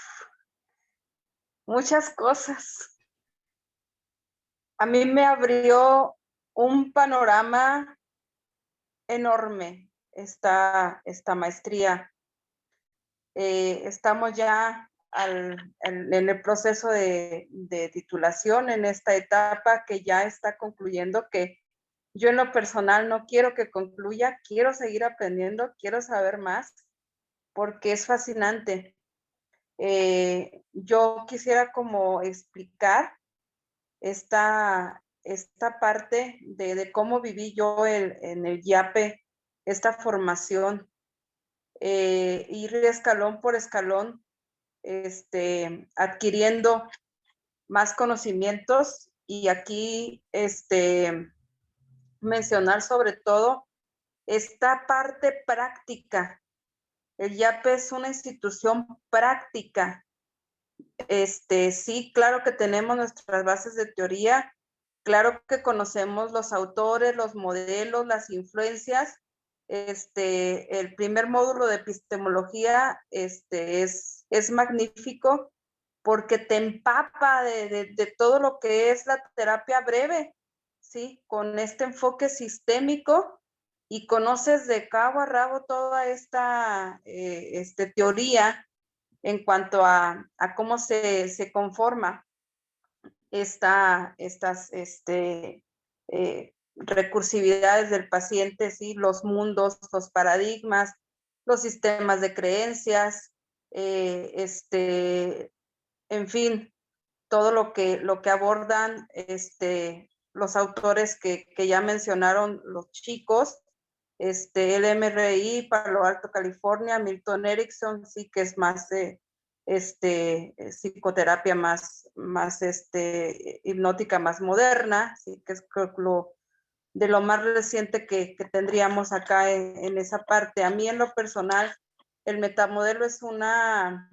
muchas cosas. A mí me abrió un panorama enorme esta maestría. Estamos ya en el proceso de titulación, en esta etapa que ya está concluyendo, que yo en lo personal no quiero que concluya, quiero seguir aprendiendo, quiero saber más, porque es fascinante. Yo quisiera como explicar esta parte de cómo viví yo en el IAPE, esta formación, ir escalón por escalón, adquiriendo más conocimientos, y aquí mencionar sobre todo esta parte práctica. El IAPE es una institución práctica. Sí, claro que tenemos nuestras bases de teoría, claro que conocemos los autores, los modelos, las influencias. El primer módulo de epistemología es magnífico porque te empapa de todo lo que es la terapia breve, ¿sí? Con este enfoque sistémico, y conoces de cabo a rabo toda esta teoría en cuanto a cómo se conforma estas recursividades del paciente, ¿sí? Los mundos, los paradigmas, los sistemas de creencias, en fin, todo lo que abordan los autores que ya mencionaron los chicos, el MRI, Palo Alto, California, Milton Erickson, sí, que es más psicoterapia más hipnótica, más moderna, sí, que es de lo más reciente que tendríamos acá en esa parte. A mí en lo personal, el metamodelo es una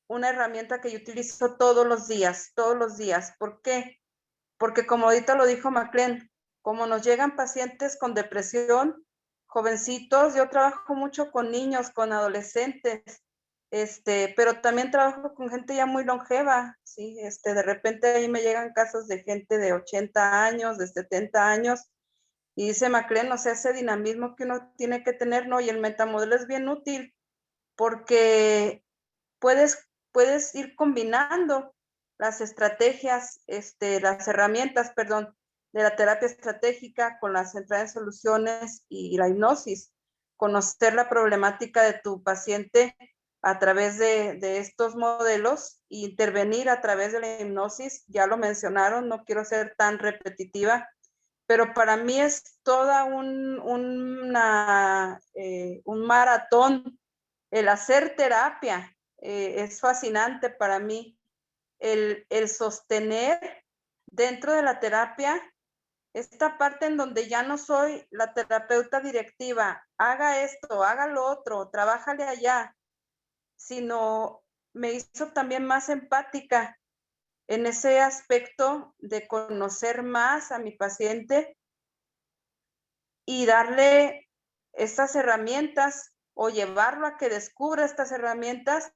herramienta que yo utilizo todos los días. ¿Por qué? Porque como ahorita lo dijo Maclen, como nos llegan pacientes con depresión, jovencitos, yo trabajo mucho con niños, con adolescentes, pero también trabajo con gente ya muy longeva, ¿sí? De repente ahí me llegan casos de gente de 80 años, de 70 años, y dice Maclen, o sea, ese dinamismo que uno tiene que tener, ¿no? Y el metamodelo es bien útil, porque puedes ir combinando las estrategias, las herramientas, perdón, de la terapia estratégica con la centrada en soluciones y la hipnosis. Conocer la problemática de tu paciente a través de estos modelos e intervenir a través de la hipnosis. Ya lo mencionaron, no quiero ser tan repetitiva, pero para mí es toda un maratón el hacer terapia. Es fascinante para mí el sostener dentro de la terapia esta parte en donde ya no soy la terapeuta directiva, haga esto, haga lo otro, trabájale allá, sino me hizo también más empática en ese aspecto de conocer más a mi paciente y darle estas herramientas o llevarlo a que descubra estas herramientas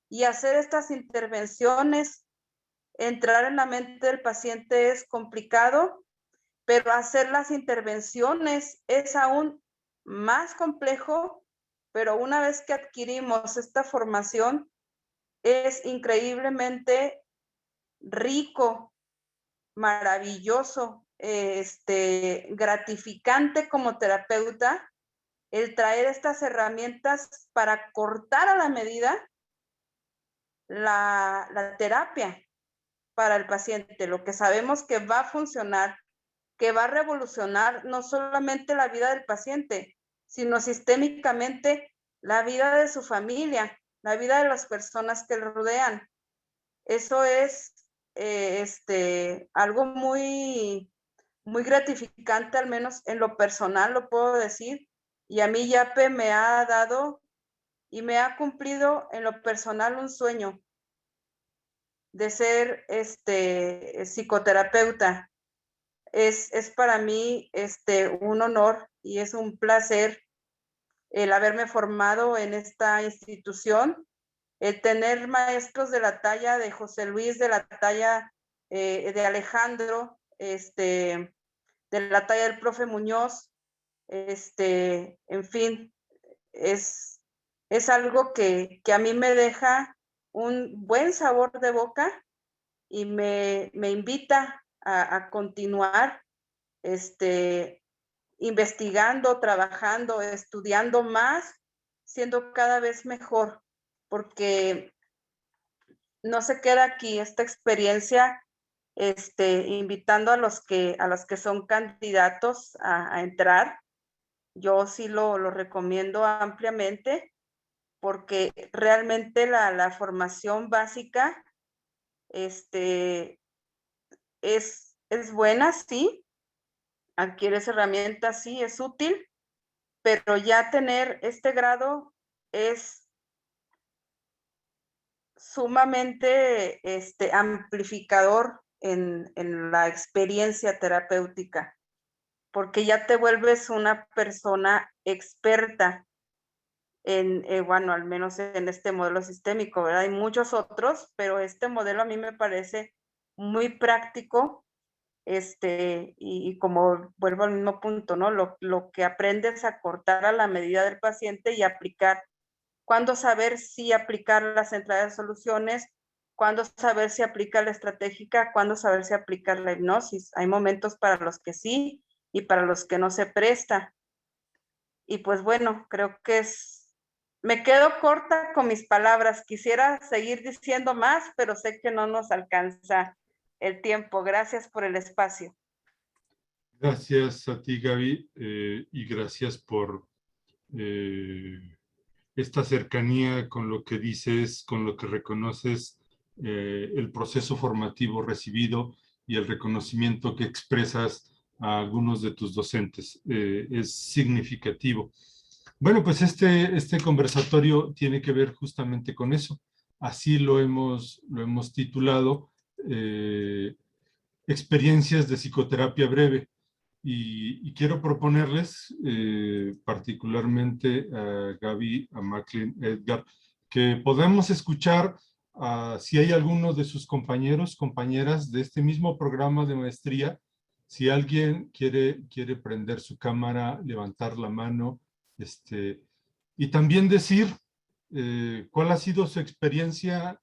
y hacer estas intervenciones. Entrar en la mente del paciente es complicado, pero hacer las intervenciones es aún más complejo, pero una vez que adquirimos esta formación, es increíblemente rico, maravilloso, gratificante como terapeuta, el traer estas herramientas para cortar a la medida la terapia para el paciente, lo que sabemos que va a funcionar, que va a revolucionar no solamente la vida del paciente, sino sistémicamente la vida de su familia, la vida de las personas que le rodean. Eso es algo muy, muy gratificante, al menos en lo personal lo puedo decir. Y a mí YAPE me ha dado y me ha cumplido en lo personal un sueño de ser psicoterapeuta. Es para mí un honor y es un placer el haberme formado en esta institución, el tener maestros de la talla de José Luis, de la talla de Alejandro, de la talla del profe Muñoz, en fin, es algo que a mí me deja un buen sabor de boca y me invita a continuar investigando, trabajando, estudiando más, siendo cada vez mejor, porque no se queda aquí esta experiencia, invitando a los que son candidatos a entrar. Yo sí lo recomiendo ampliamente, porque realmente la formación básica es buena, sí, adquieres herramientas, sí, es útil, pero ya tener este grado es sumamente amplificador en la experiencia terapéutica, porque ya te vuelves una persona experta bueno, al menos en este modelo sistémico, ¿verdad? Hay muchos otros, pero este modelo a mí me parece muy práctico, y como vuelvo al mismo punto, ¿no? Lo que aprendes a cortar a la medida del paciente y aplicar, cuándo saber si aplicar las entradas de soluciones, cuándo saber si aplicar la estratégica, cuándo saber si aplicar la hipnosis. Hay momentos para los que sí y para los que no se presta. Y pues bueno, creo que me quedo corta con mis palabras. Quisiera seguir diciendo más, pero sé que no nos alcanza el tiempo. Gracias por el espacio. Gracias a ti, Gaby, y gracias por esta cercanía con lo que dices, con lo que reconoces, el proceso formativo recibido y el reconocimiento que expresas a algunos de tus docentes. Es significativo. Bueno, pues este conversatorio tiene que ver justamente con eso. Así lo hemos titulado, Experiencias de psicoterapia breve. Y quiero proponerles, particularmente a Gaby, a Macklin, Edgar, que podamos escuchar si hay alguno de sus compañeros, compañeras de este mismo programa de maestría, si alguien quiere prender su cámara, levantar la mano, y también decir cuál ha sido su experiencia,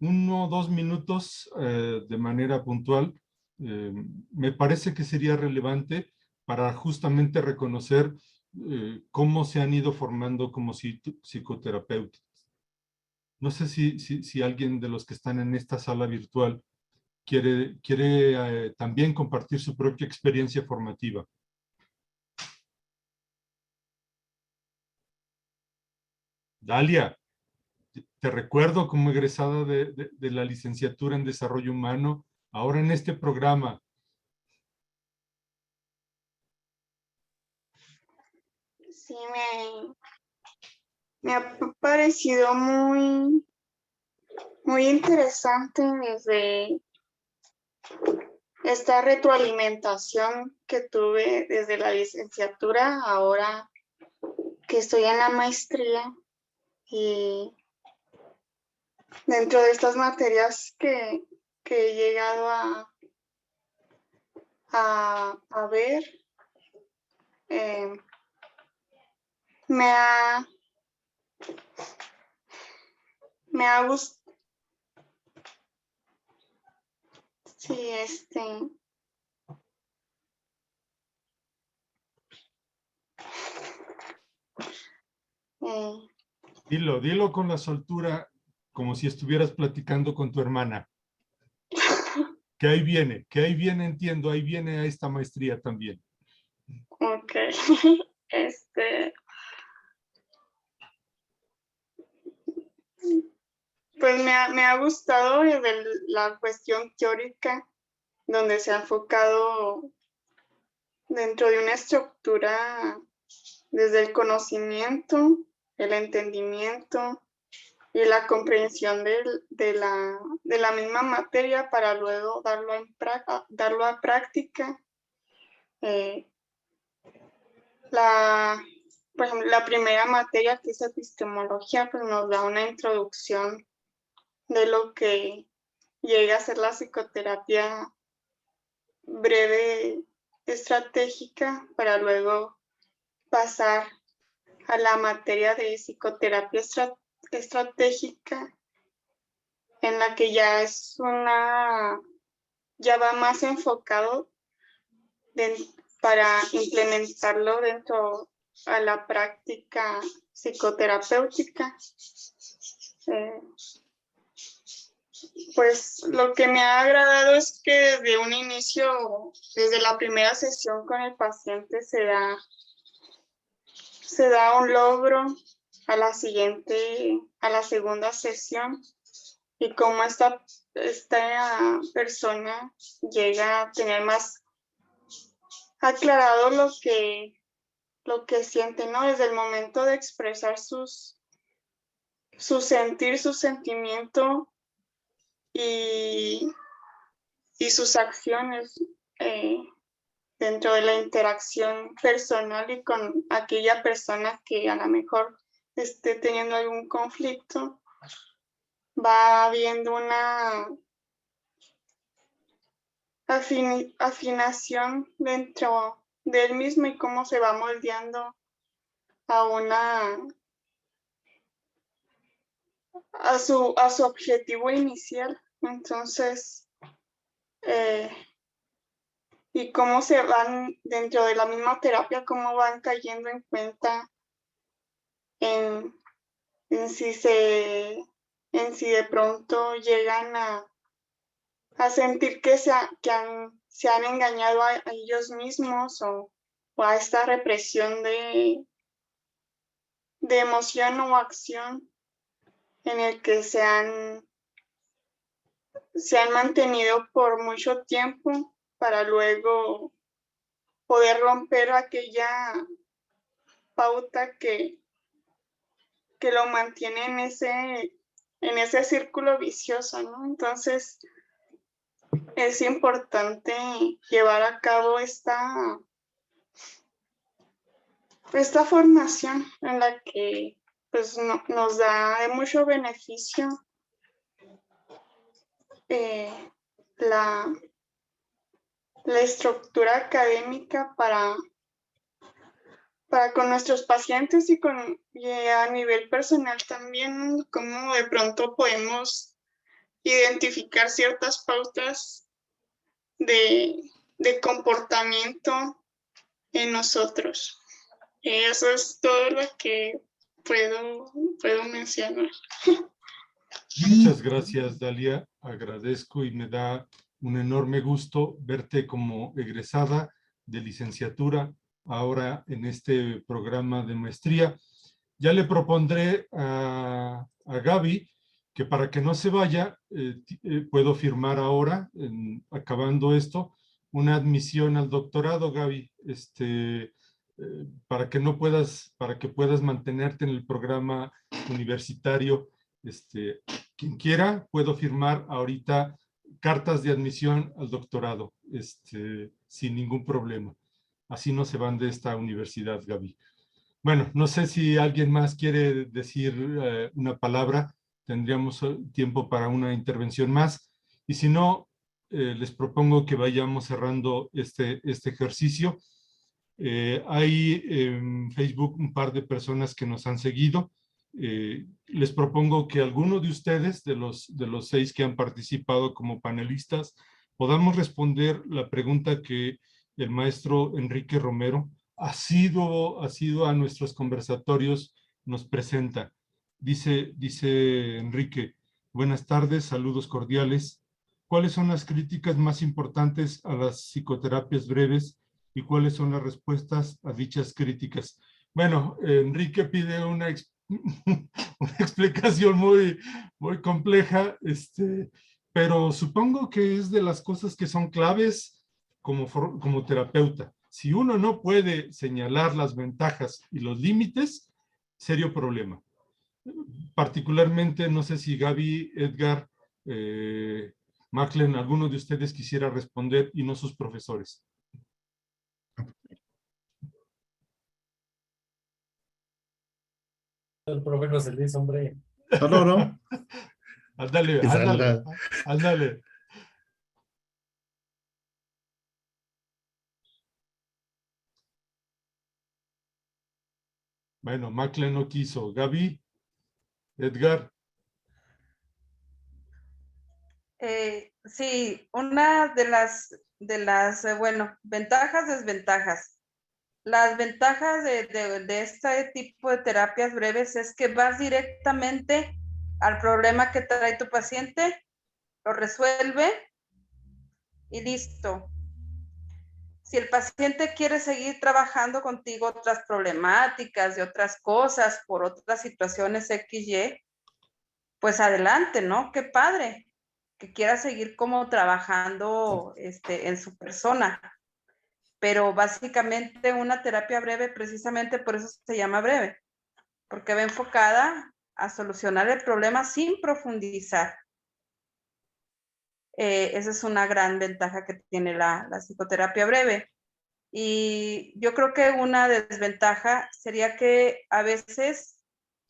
1 o 2 minutos de manera puntual. Me parece que sería relevante para justamente reconocer cómo se han ido formando como psicoterapeutas. No sé si alguien de los que están en esta sala virtual quiere también compartir su propia experiencia formativa. Dalia, te recuerdo como egresada de la licenciatura en Desarrollo Humano, ahora en este programa. Sí, me ha parecido muy interesante desde esta retroalimentación que tuve desde la licenciatura, ahora que estoy en la maestría, y dentro de estas materias que he llegado a ver, me ha gustado. Sí, Dilo con la soltura, como si estuvieras platicando con tu hermana. que ahí viene, entiendo, ahí viene a esta maestría también. Ok. Pues me ha gustado desde la cuestión teórica, donde se ha enfocado dentro de una estructura desde el conocimiento, el entendimiento y la comprensión de la misma materia para luego darlo a práctica. Por ejemplo, la primera materia, que es epistemología, pues nos da una introducción de lo que llega a ser la psicoterapia breve estratégica, para luego pasar a la materia de psicoterapia estratégica, en la que ya va más enfocado para implementarlo dentro a la práctica psicoterapéutica. Pues lo que me ha agradado es que desde un inicio, desde la primera sesión con el paciente, se da un logro a la segunda sesión, y cómo esta persona llega a tener más aclarado lo que siente, ¿no? Desde el momento de expresar su sentir, su sentimiento y sus acciones dentro de la interacción personal y con aquella persona que a lo mejor esté teniendo algún conflicto. Va habiendo una afinación dentro de él mismo, y cómo se va moldeando a su objetivo inicial. Entonces, y cómo se van dentro de la misma terapia, cómo van cayendo en cuenta en si de pronto llegan a sentir que se han engañado a ellos mismos, o a esta represión de emoción o acción en el que se han mantenido por mucho tiempo, para luego poder romper aquella pauta que lo mantiene en ese círculo vicioso, ¿no? Entonces, es importante llevar a cabo esta formación, en la que pues nos da de mucho beneficio la estructura académica para con nuestros pacientes, y a nivel personal también, cómo de pronto podemos identificar ciertas pautas de comportamiento en nosotros. Eso es todo lo que puedo mencionar. Muchas gracias, Dalia. Agradezco y me da un enorme gusto verte como egresada de licenciatura ahora en este programa de maestría. Ya le propondré a Gaby que, para que no se vaya, puedo firmar ahora, acabando esto, una admisión al doctorado, Gaby, para que puedas mantenerte en el programa universitario. Quien quiera, puedo firmar ahorita cartas de admisión al doctorado, sin ningún problema. Así no se van de esta universidad, Gaby. Bueno, no sé si alguien más quiere decir una palabra. Tendríamos tiempo para una intervención más. Y si no, les propongo que vayamos cerrando este ejercicio. Hay en Facebook un par de personas que nos han seguido. Les propongo que alguno de ustedes, de los 6 que han participado como panelistas, podamos responder la pregunta que el maestro Enrique Romero ha sido a nuestros conversatorios, nos presenta. Dice Enrique: buenas tardes, saludos cordiales. ¿Cuáles son las críticas más importantes a las psicoterapias breves y cuáles son las respuestas a dichas críticas? Bueno, Enrique pide una explicación muy compleja, pero supongo que es de las cosas que son claves como terapeuta. Si uno no puede señalar las ventajas y los límites, serio problema. Particularmente, no sé si Gaby, Edgar, Maclen, alguno de ustedes quisiera responder y no sus profesores. El profe José Luis, hombre. No. Ándale, Sandra. ándale. Bueno, Maclen no quiso. Gaby, Edgar. Sí, una de las bueno, ventajas, desventajas. Las ventajas de este tipo de terapias breves es que vas directamente al problema que trae tu paciente, lo resuelve y listo. Si el paciente quiere seguir trabajando contigo otras problemáticas, de otras cosas, por otras situaciones XY, pues adelante, ¿no? Qué padre que quiera seguir como trabajando en su persona. Pero básicamente una terapia breve, precisamente por eso se llama breve, porque va enfocada a solucionar el problema sin profundizar. Esa es una gran ventaja que tiene la psicoterapia breve. Y yo creo que una desventaja sería que a veces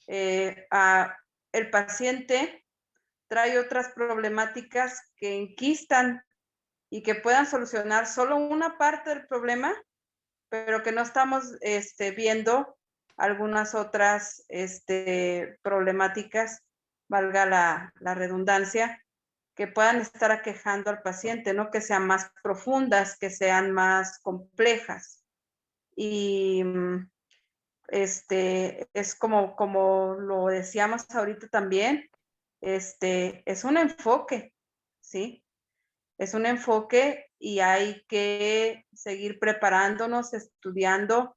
el paciente trae otras problemáticas que enquistan y que puedan solucionar solo una parte del problema, pero que no estamos viendo algunas otras problemáticas, valga la redundancia, que puedan estar aquejando al paciente, ¿no? Que sean más profundas, que sean más complejas. Y es como lo decíamos ahorita también, es un enfoque, ¿sí? Es un enfoque y hay que seguir preparándonos, estudiando,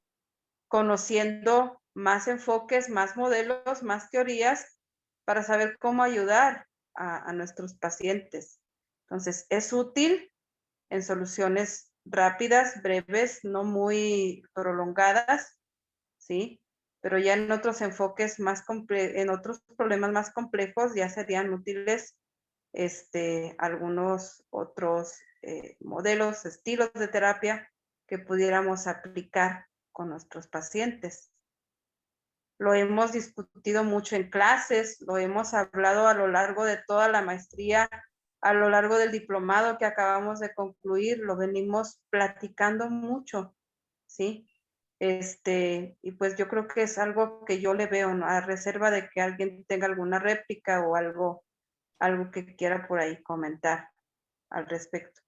conociendo más enfoques, más modelos, más teorías para saber cómo ayudar a nuestros pacientes. Entonces, es útil en soluciones rápidas, breves, no muy prolongadas, ¿sí? Pero ya en otros enfoques en otros problemas más complejos ya serían útiles algunos otros modelos, estilos de terapia que pudiéramos aplicar con nuestros pacientes. Lo hemos discutido mucho en clases, lo hemos hablado a lo largo de toda la maestría, a lo largo del diplomado que acabamos de concluir, lo venimos platicando mucho, ¿sí? Y pues yo creo que es algo que yo le veo, ¿no? A reserva de que alguien tenga alguna réplica o algo que quiera por ahí comentar al respecto.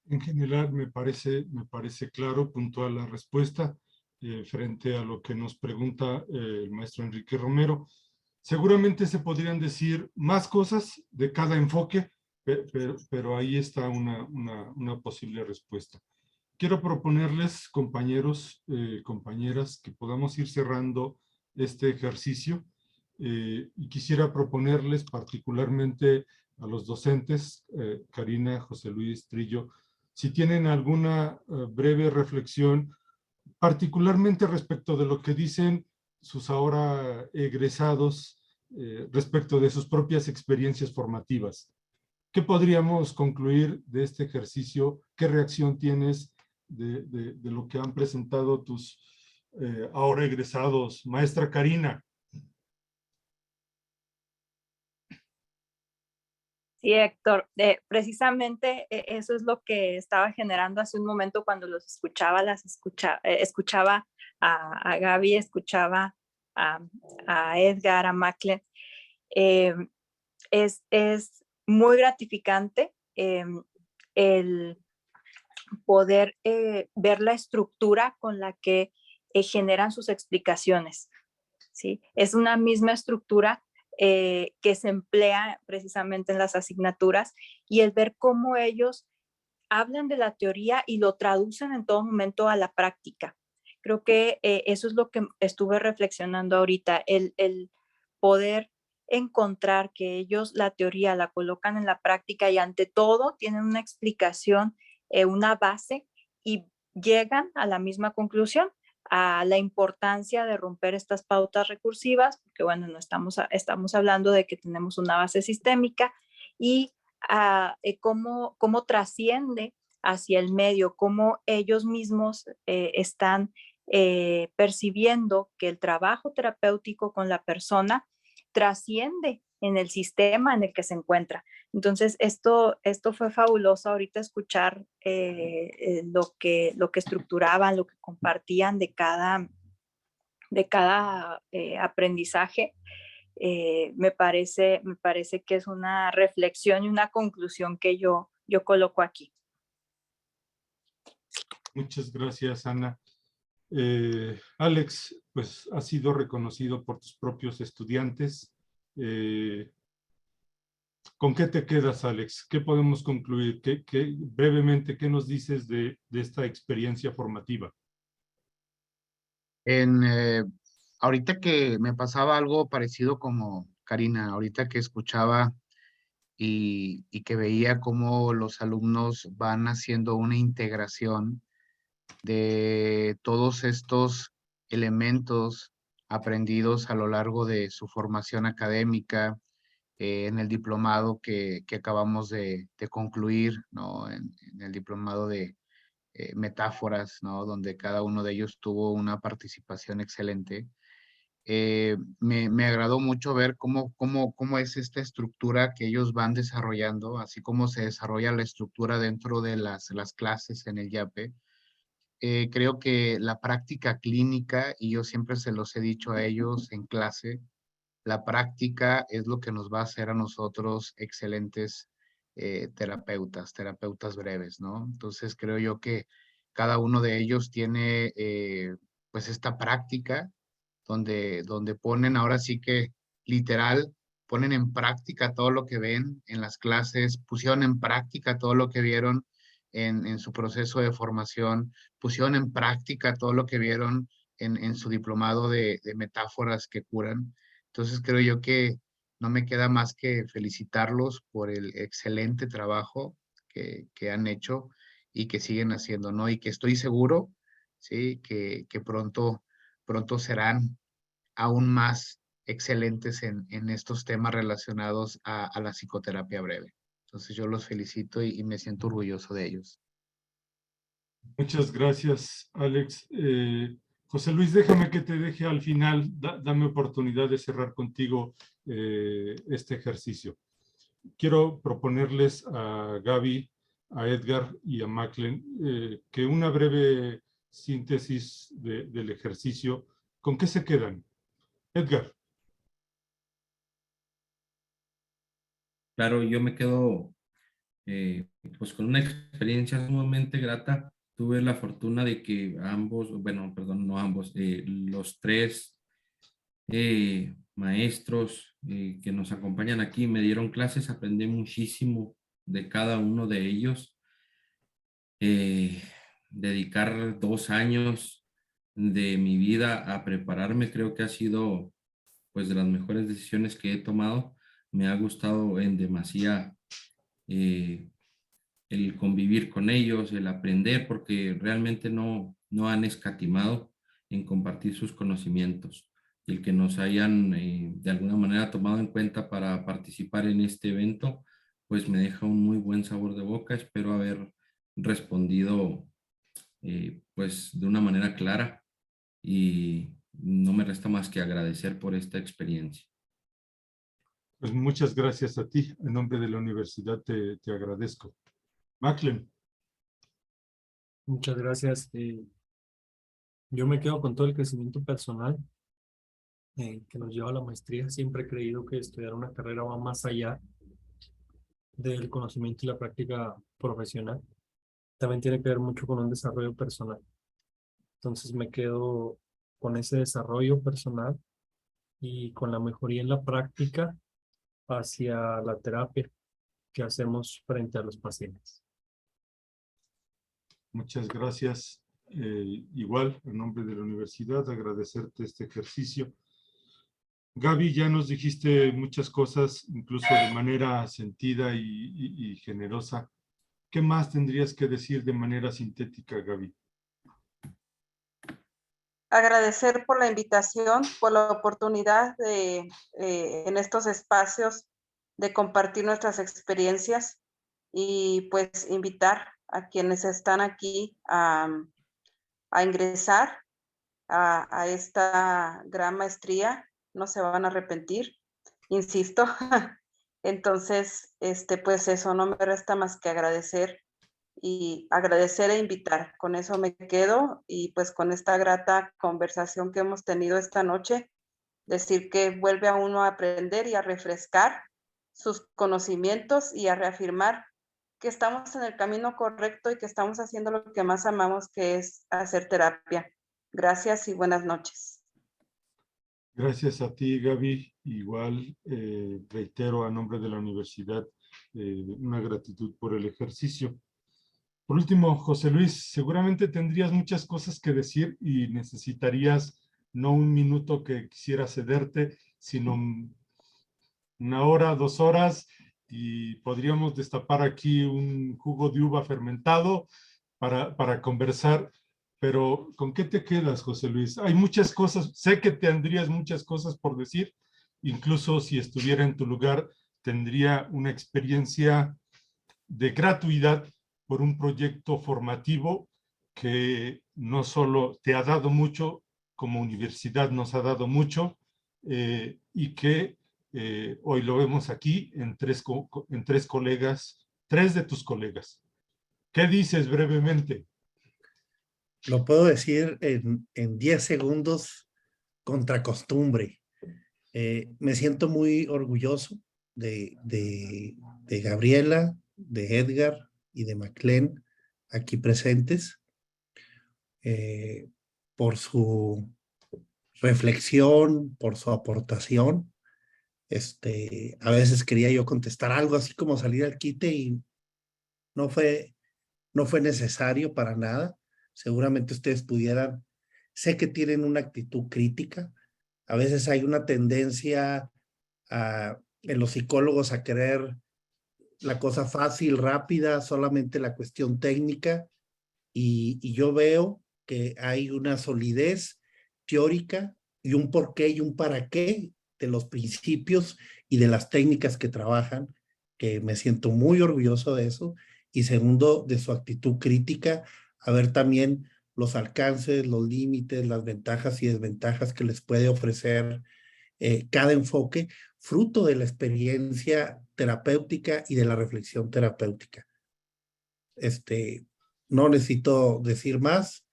En general me parece claro, puntual la respuesta frente a lo que nos pregunta el maestro Enrique Romero. Seguramente se podrían decir más cosas de cada enfoque, pero ahí está una posible respuesta. Quiero proponerles, compañeros, compañeras, que podamos ir cerrando este ejercicio y quisiera proponerles particularmente a los docentes, Karina, José Luis, Trillo, si tienen alguna breve reflexión, particularmente respecto de lo que dicen sus ahora egresados respecto de sus propias experiencias formativas. ¿Qué podríamos concluir de este ejercicio? ¿Qué reacción tienes de lo que han presentado tus ahora egresados? Maestra Karina. Sí, Héctor, precisamente eso es lo que estaba generando hace un momento cuando los escuchaba, escuchaba a Gaby, escuchaba a Edgar, a Maclen. Es muy gratificante el poder ver la estructura con la que generan sus explicaciones, ¿sí? Es una misma estructura que se emplea precisamente en las asignaturas, y el ver cómo ellos hablan de la teoría y lo traducen en todo momento a la práctica. Creo que eso es lo que estuve reflexionando ahorita, el poder encontrar que ellos la teoría la colocan en la práctica y ante todo tienen una explicación, una base, y llegan a la misma conclusión, a la importancia de romper estas pautas recursivas, porque bueno, no estamos hablando de que tenemos una base sistémica, y cómo trasciende hacia el medio, cómo ellos mismos están percibiendo que el trabajo terapéutico con la persona trasciende en el sistema en el que se encuentra. Entonces, esto fue fabuloso ahorita escuchar lo que estructuraban, lo que compartían de cada aprendizaje. Me parece que es una reflexión y una conclusión que yo coloco aquí. Muchas gracias, Ana. Alex, pues has sido reconocido por tus propios estudiantes. ¿Con qué te quedas, Alex? ¿Qué podemos concluir? Brevemente, qué nos dices de esta experiencia formativa? Ahorita que me pasaba algo parecido como Karina, ahorita que escuchaba y que veía cómo los alumnos van haciendo una integración de todos estos elementos aprendidos a lo largo de su formación académica, en el diplomado que acabamos de concluir, ¿no? En el diplomado de metáforas, ¿no? Donde cada uno de ellos tuvo una participación excelente. Me agradó mucho ver cómo es esta estructura que ellos van desarrollando, así como se desarrolla la estructura dentro de las clases en el YAPE. Creo que la práctica clínica, y yo siempre se los he dicho a ellos en clase, la práctica es lo que nos va a hacer a nosotros excelentes terapeutas breves, ¿no? Entonces creo yo que cada uno de ellos tiene pues esta práctica donde ponen ahora sí que literal, ponen en práctica todo lo que ven en las clases, pusieron en práctica todo lo que vieron en su proceso de formación, pusieron en práctica todo lo que vieron en su diplomado de metáforas que curan. Entonces creo yo que no me queda más que felicitarlos por el excelente trabajo que han hecho y que siguen haciendo, ¿no? Y que estoy seguro, ¿sí? Que pronto serán aún más excelentes en estos temas relacionados a la psicoterapia breve. Entonces yo los felicito y me siento orgulloso de ellos. Muchas gracias, Alex. José Luis, déjame que te deje al final, dame oportunidad de cerrar contigo este ejercicio. Quiero proponerles a Gaby, a Edgar y a Maclen que una breve síntesis del ejercicio. ¿Con qué se quedan? Edgar. Claro, yo me quedo pues con una experiencia sumamente grata. Tuve la fortuna de que los tres maestros que nos acompañan aquí me dieron clases, aprendí muchísimo de cada uno de ellos. Dedicar 2 años de mi vida a prepararme creo que ha sido pues de las mejores decisiones que he tomado. Me ha gustado en demasía el convivir con ellos, el aprender, porque realmente no han escatimado en compartir sus conocimientos. Y el que nos hayan de alguna manera tomado en cuenta para participar en este evento, pues me deja un muy buen sabor de boca. Espero haber respondido pues de una manera clara y no me resta más que agradecer por esta experiencia. Pues muchas gracias a ti. En nombre de la universidad te agradezco. Maclen. Muchas gracias. Yo me quedo con todo el crecimiento personal que nos lleva a la maestría. Siempre he creído que estudiar una carrera va más allá del conocimiento y la práctica profesional. También tiene que ver mucho con un desarrollo personal. Entonces me quedo con ese desarrollo personal y con la mejoría en la práctica hacia la terapia que hacemos frente a los pacientes. Muchas gracias. Igual, en nombre de la universidad, agradecerte este ejercicio. Gaby, ya nos dijiste muchas cosas, incluso de manera sentida y generosa. ¿Qué más tendrías que decir de manera sintética, Gaby? Agradecer por la invitación, por la oportunidad de, en estos espacios, de compartir nuestras experiencias y pues invitar a quienes están aquí a ingresar a esta gran maestría. No se van a arrepentir, insisto. Entonces, pues eso, no me resta más que agradecer y agradecer e invitar. Con eso me quedo y pues con esta grata conversación que hemos tenido esta noche, decir que vuelve a uno a aprender y a refrescar sus conocimientos y a reafirmar que estamos en el camino correcto y que estamos haciendo lo que más amamos, que es hacer terapia. Gracias y buenas noches. Gracias a ti, Gaby. Igual reitero a nombre de la universidad una gratitud por el ejercicio. Por último, José Luis, seguramente tendrías muchas cosas que decir y necesitarías no un minuto que quisiera cederte, sino 1 hora, 2 horas, y podríamos destapar aquí un jugo de uva fermentado para conversar. Pero, ¿con qué te quedas, José Luis? Hay muchas cosas, sé que tendrías muchas cosas por decir, incluso si estuviera en tu lugar, tendría una experiencia de gratuidad por un proyecto formativo que no solo te ha dado mucho, como universidad nos ha dado mucho, y que hoy lo vemos aquí en tres colegas, 3 de tus colegas. ¿Qué dices brevemente? Lo puedo decir en 10 segundos contra costumbre. Me siento muy orgulloso de Gabriela, de Edgar y de Maclen aquí presentes, por su reflexión, por su aportación. A veces quería yo contestar algo así como salir al quite y no fue necesario para nada. Seguramente ustedes pudieran, sé que tienen una actitud crítica. A veces hay una tendencia en los psicólogos a querer la cosa fácil, rápida, solamente la cuestión técnica. Y yo veo que hay una solidez teórica y un porqué y un para qué de los principios y de las técnicas que trabajan, que me siento muy orgulloso de eso. Y segundo, de su actitud crítica, a ver también los alcances, los límites, las ventajas y desventajas que les puede ofrecer cada enfoque, fruto de la experiencia terapéutica y de la reflexión terapéutica. No necesito decir más,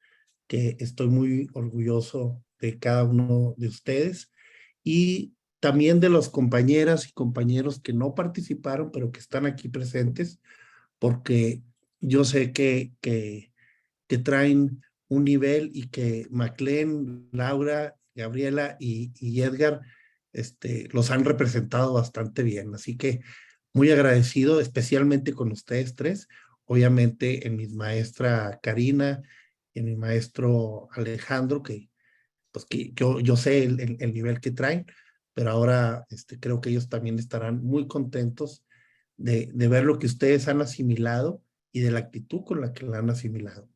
que estoy muy orgulloso de cada uno de ustedes y también de los compañeras y compañeros que no participaron, pero que están aquí presentes, porque yo sé que traen un nivel y que Maclen, Laura, Gabriela y Edgar los han representado bastante bien. Así que muy agradecido, especialmente con ustedes 3, obviamente en mi maestra Karina, en mi maestro Alejandro, que pues que yo sé el nivel que traen, pero ahora creo que ellos también estarán muy contentos de ver lo que ustedes han asimilado y de la actitud con la que la han asimilado.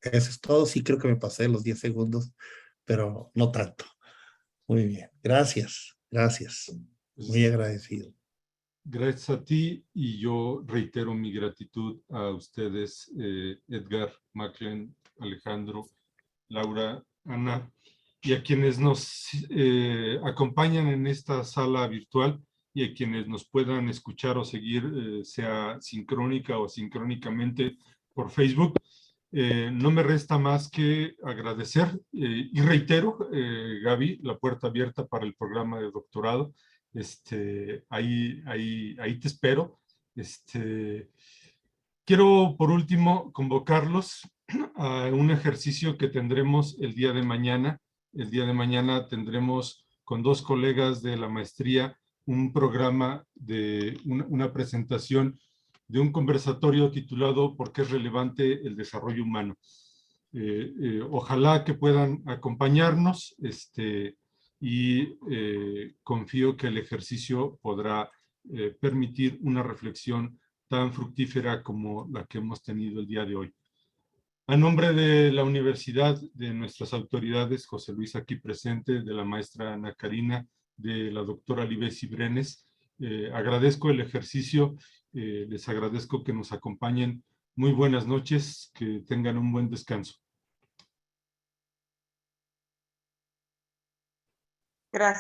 Eso es todo. Sí, creo que me pasé los 10 segundos, pero no tanto. Muy bien. Gracias. Gracias. Muy agradecido. Gracias a ti, y yo reitero mi gratitud a ustedes, Edgar, Maclen, Alejandro, Laura, Ana, y a quienes nos acompañan en esta sala virtual y a quienes nos puedan escuchar o seguir, sea sincrónica o sincrónicamente por Facebook. No me resta más que agradecer y reitero, Gaby, la puerta abierta para el programa de doctorado. Ahí te espero. Quiero por último convocarlos a un ejercicio que tendremos el día de mañana el día de mañana tendremos con 2 colegas de la maestría un programa de una presentación de un conversatorio titulado ¿Por qué es relevante el desarrollo humano? Ojalá que puedan acompañarnos y confío que el ejercicio podrá permitir una reflexión tan fructífera como la que hemos tenido el día de hoy. A nombre de la universidad, de nuestras autoridades, José Luis aquí presente, de la maestra Ana Karina, de la doctora Libesi Brenes, agradezco el ejercicio, les agradezco que nos acompañen. Muy buenas noches, que tengan un buen descanso.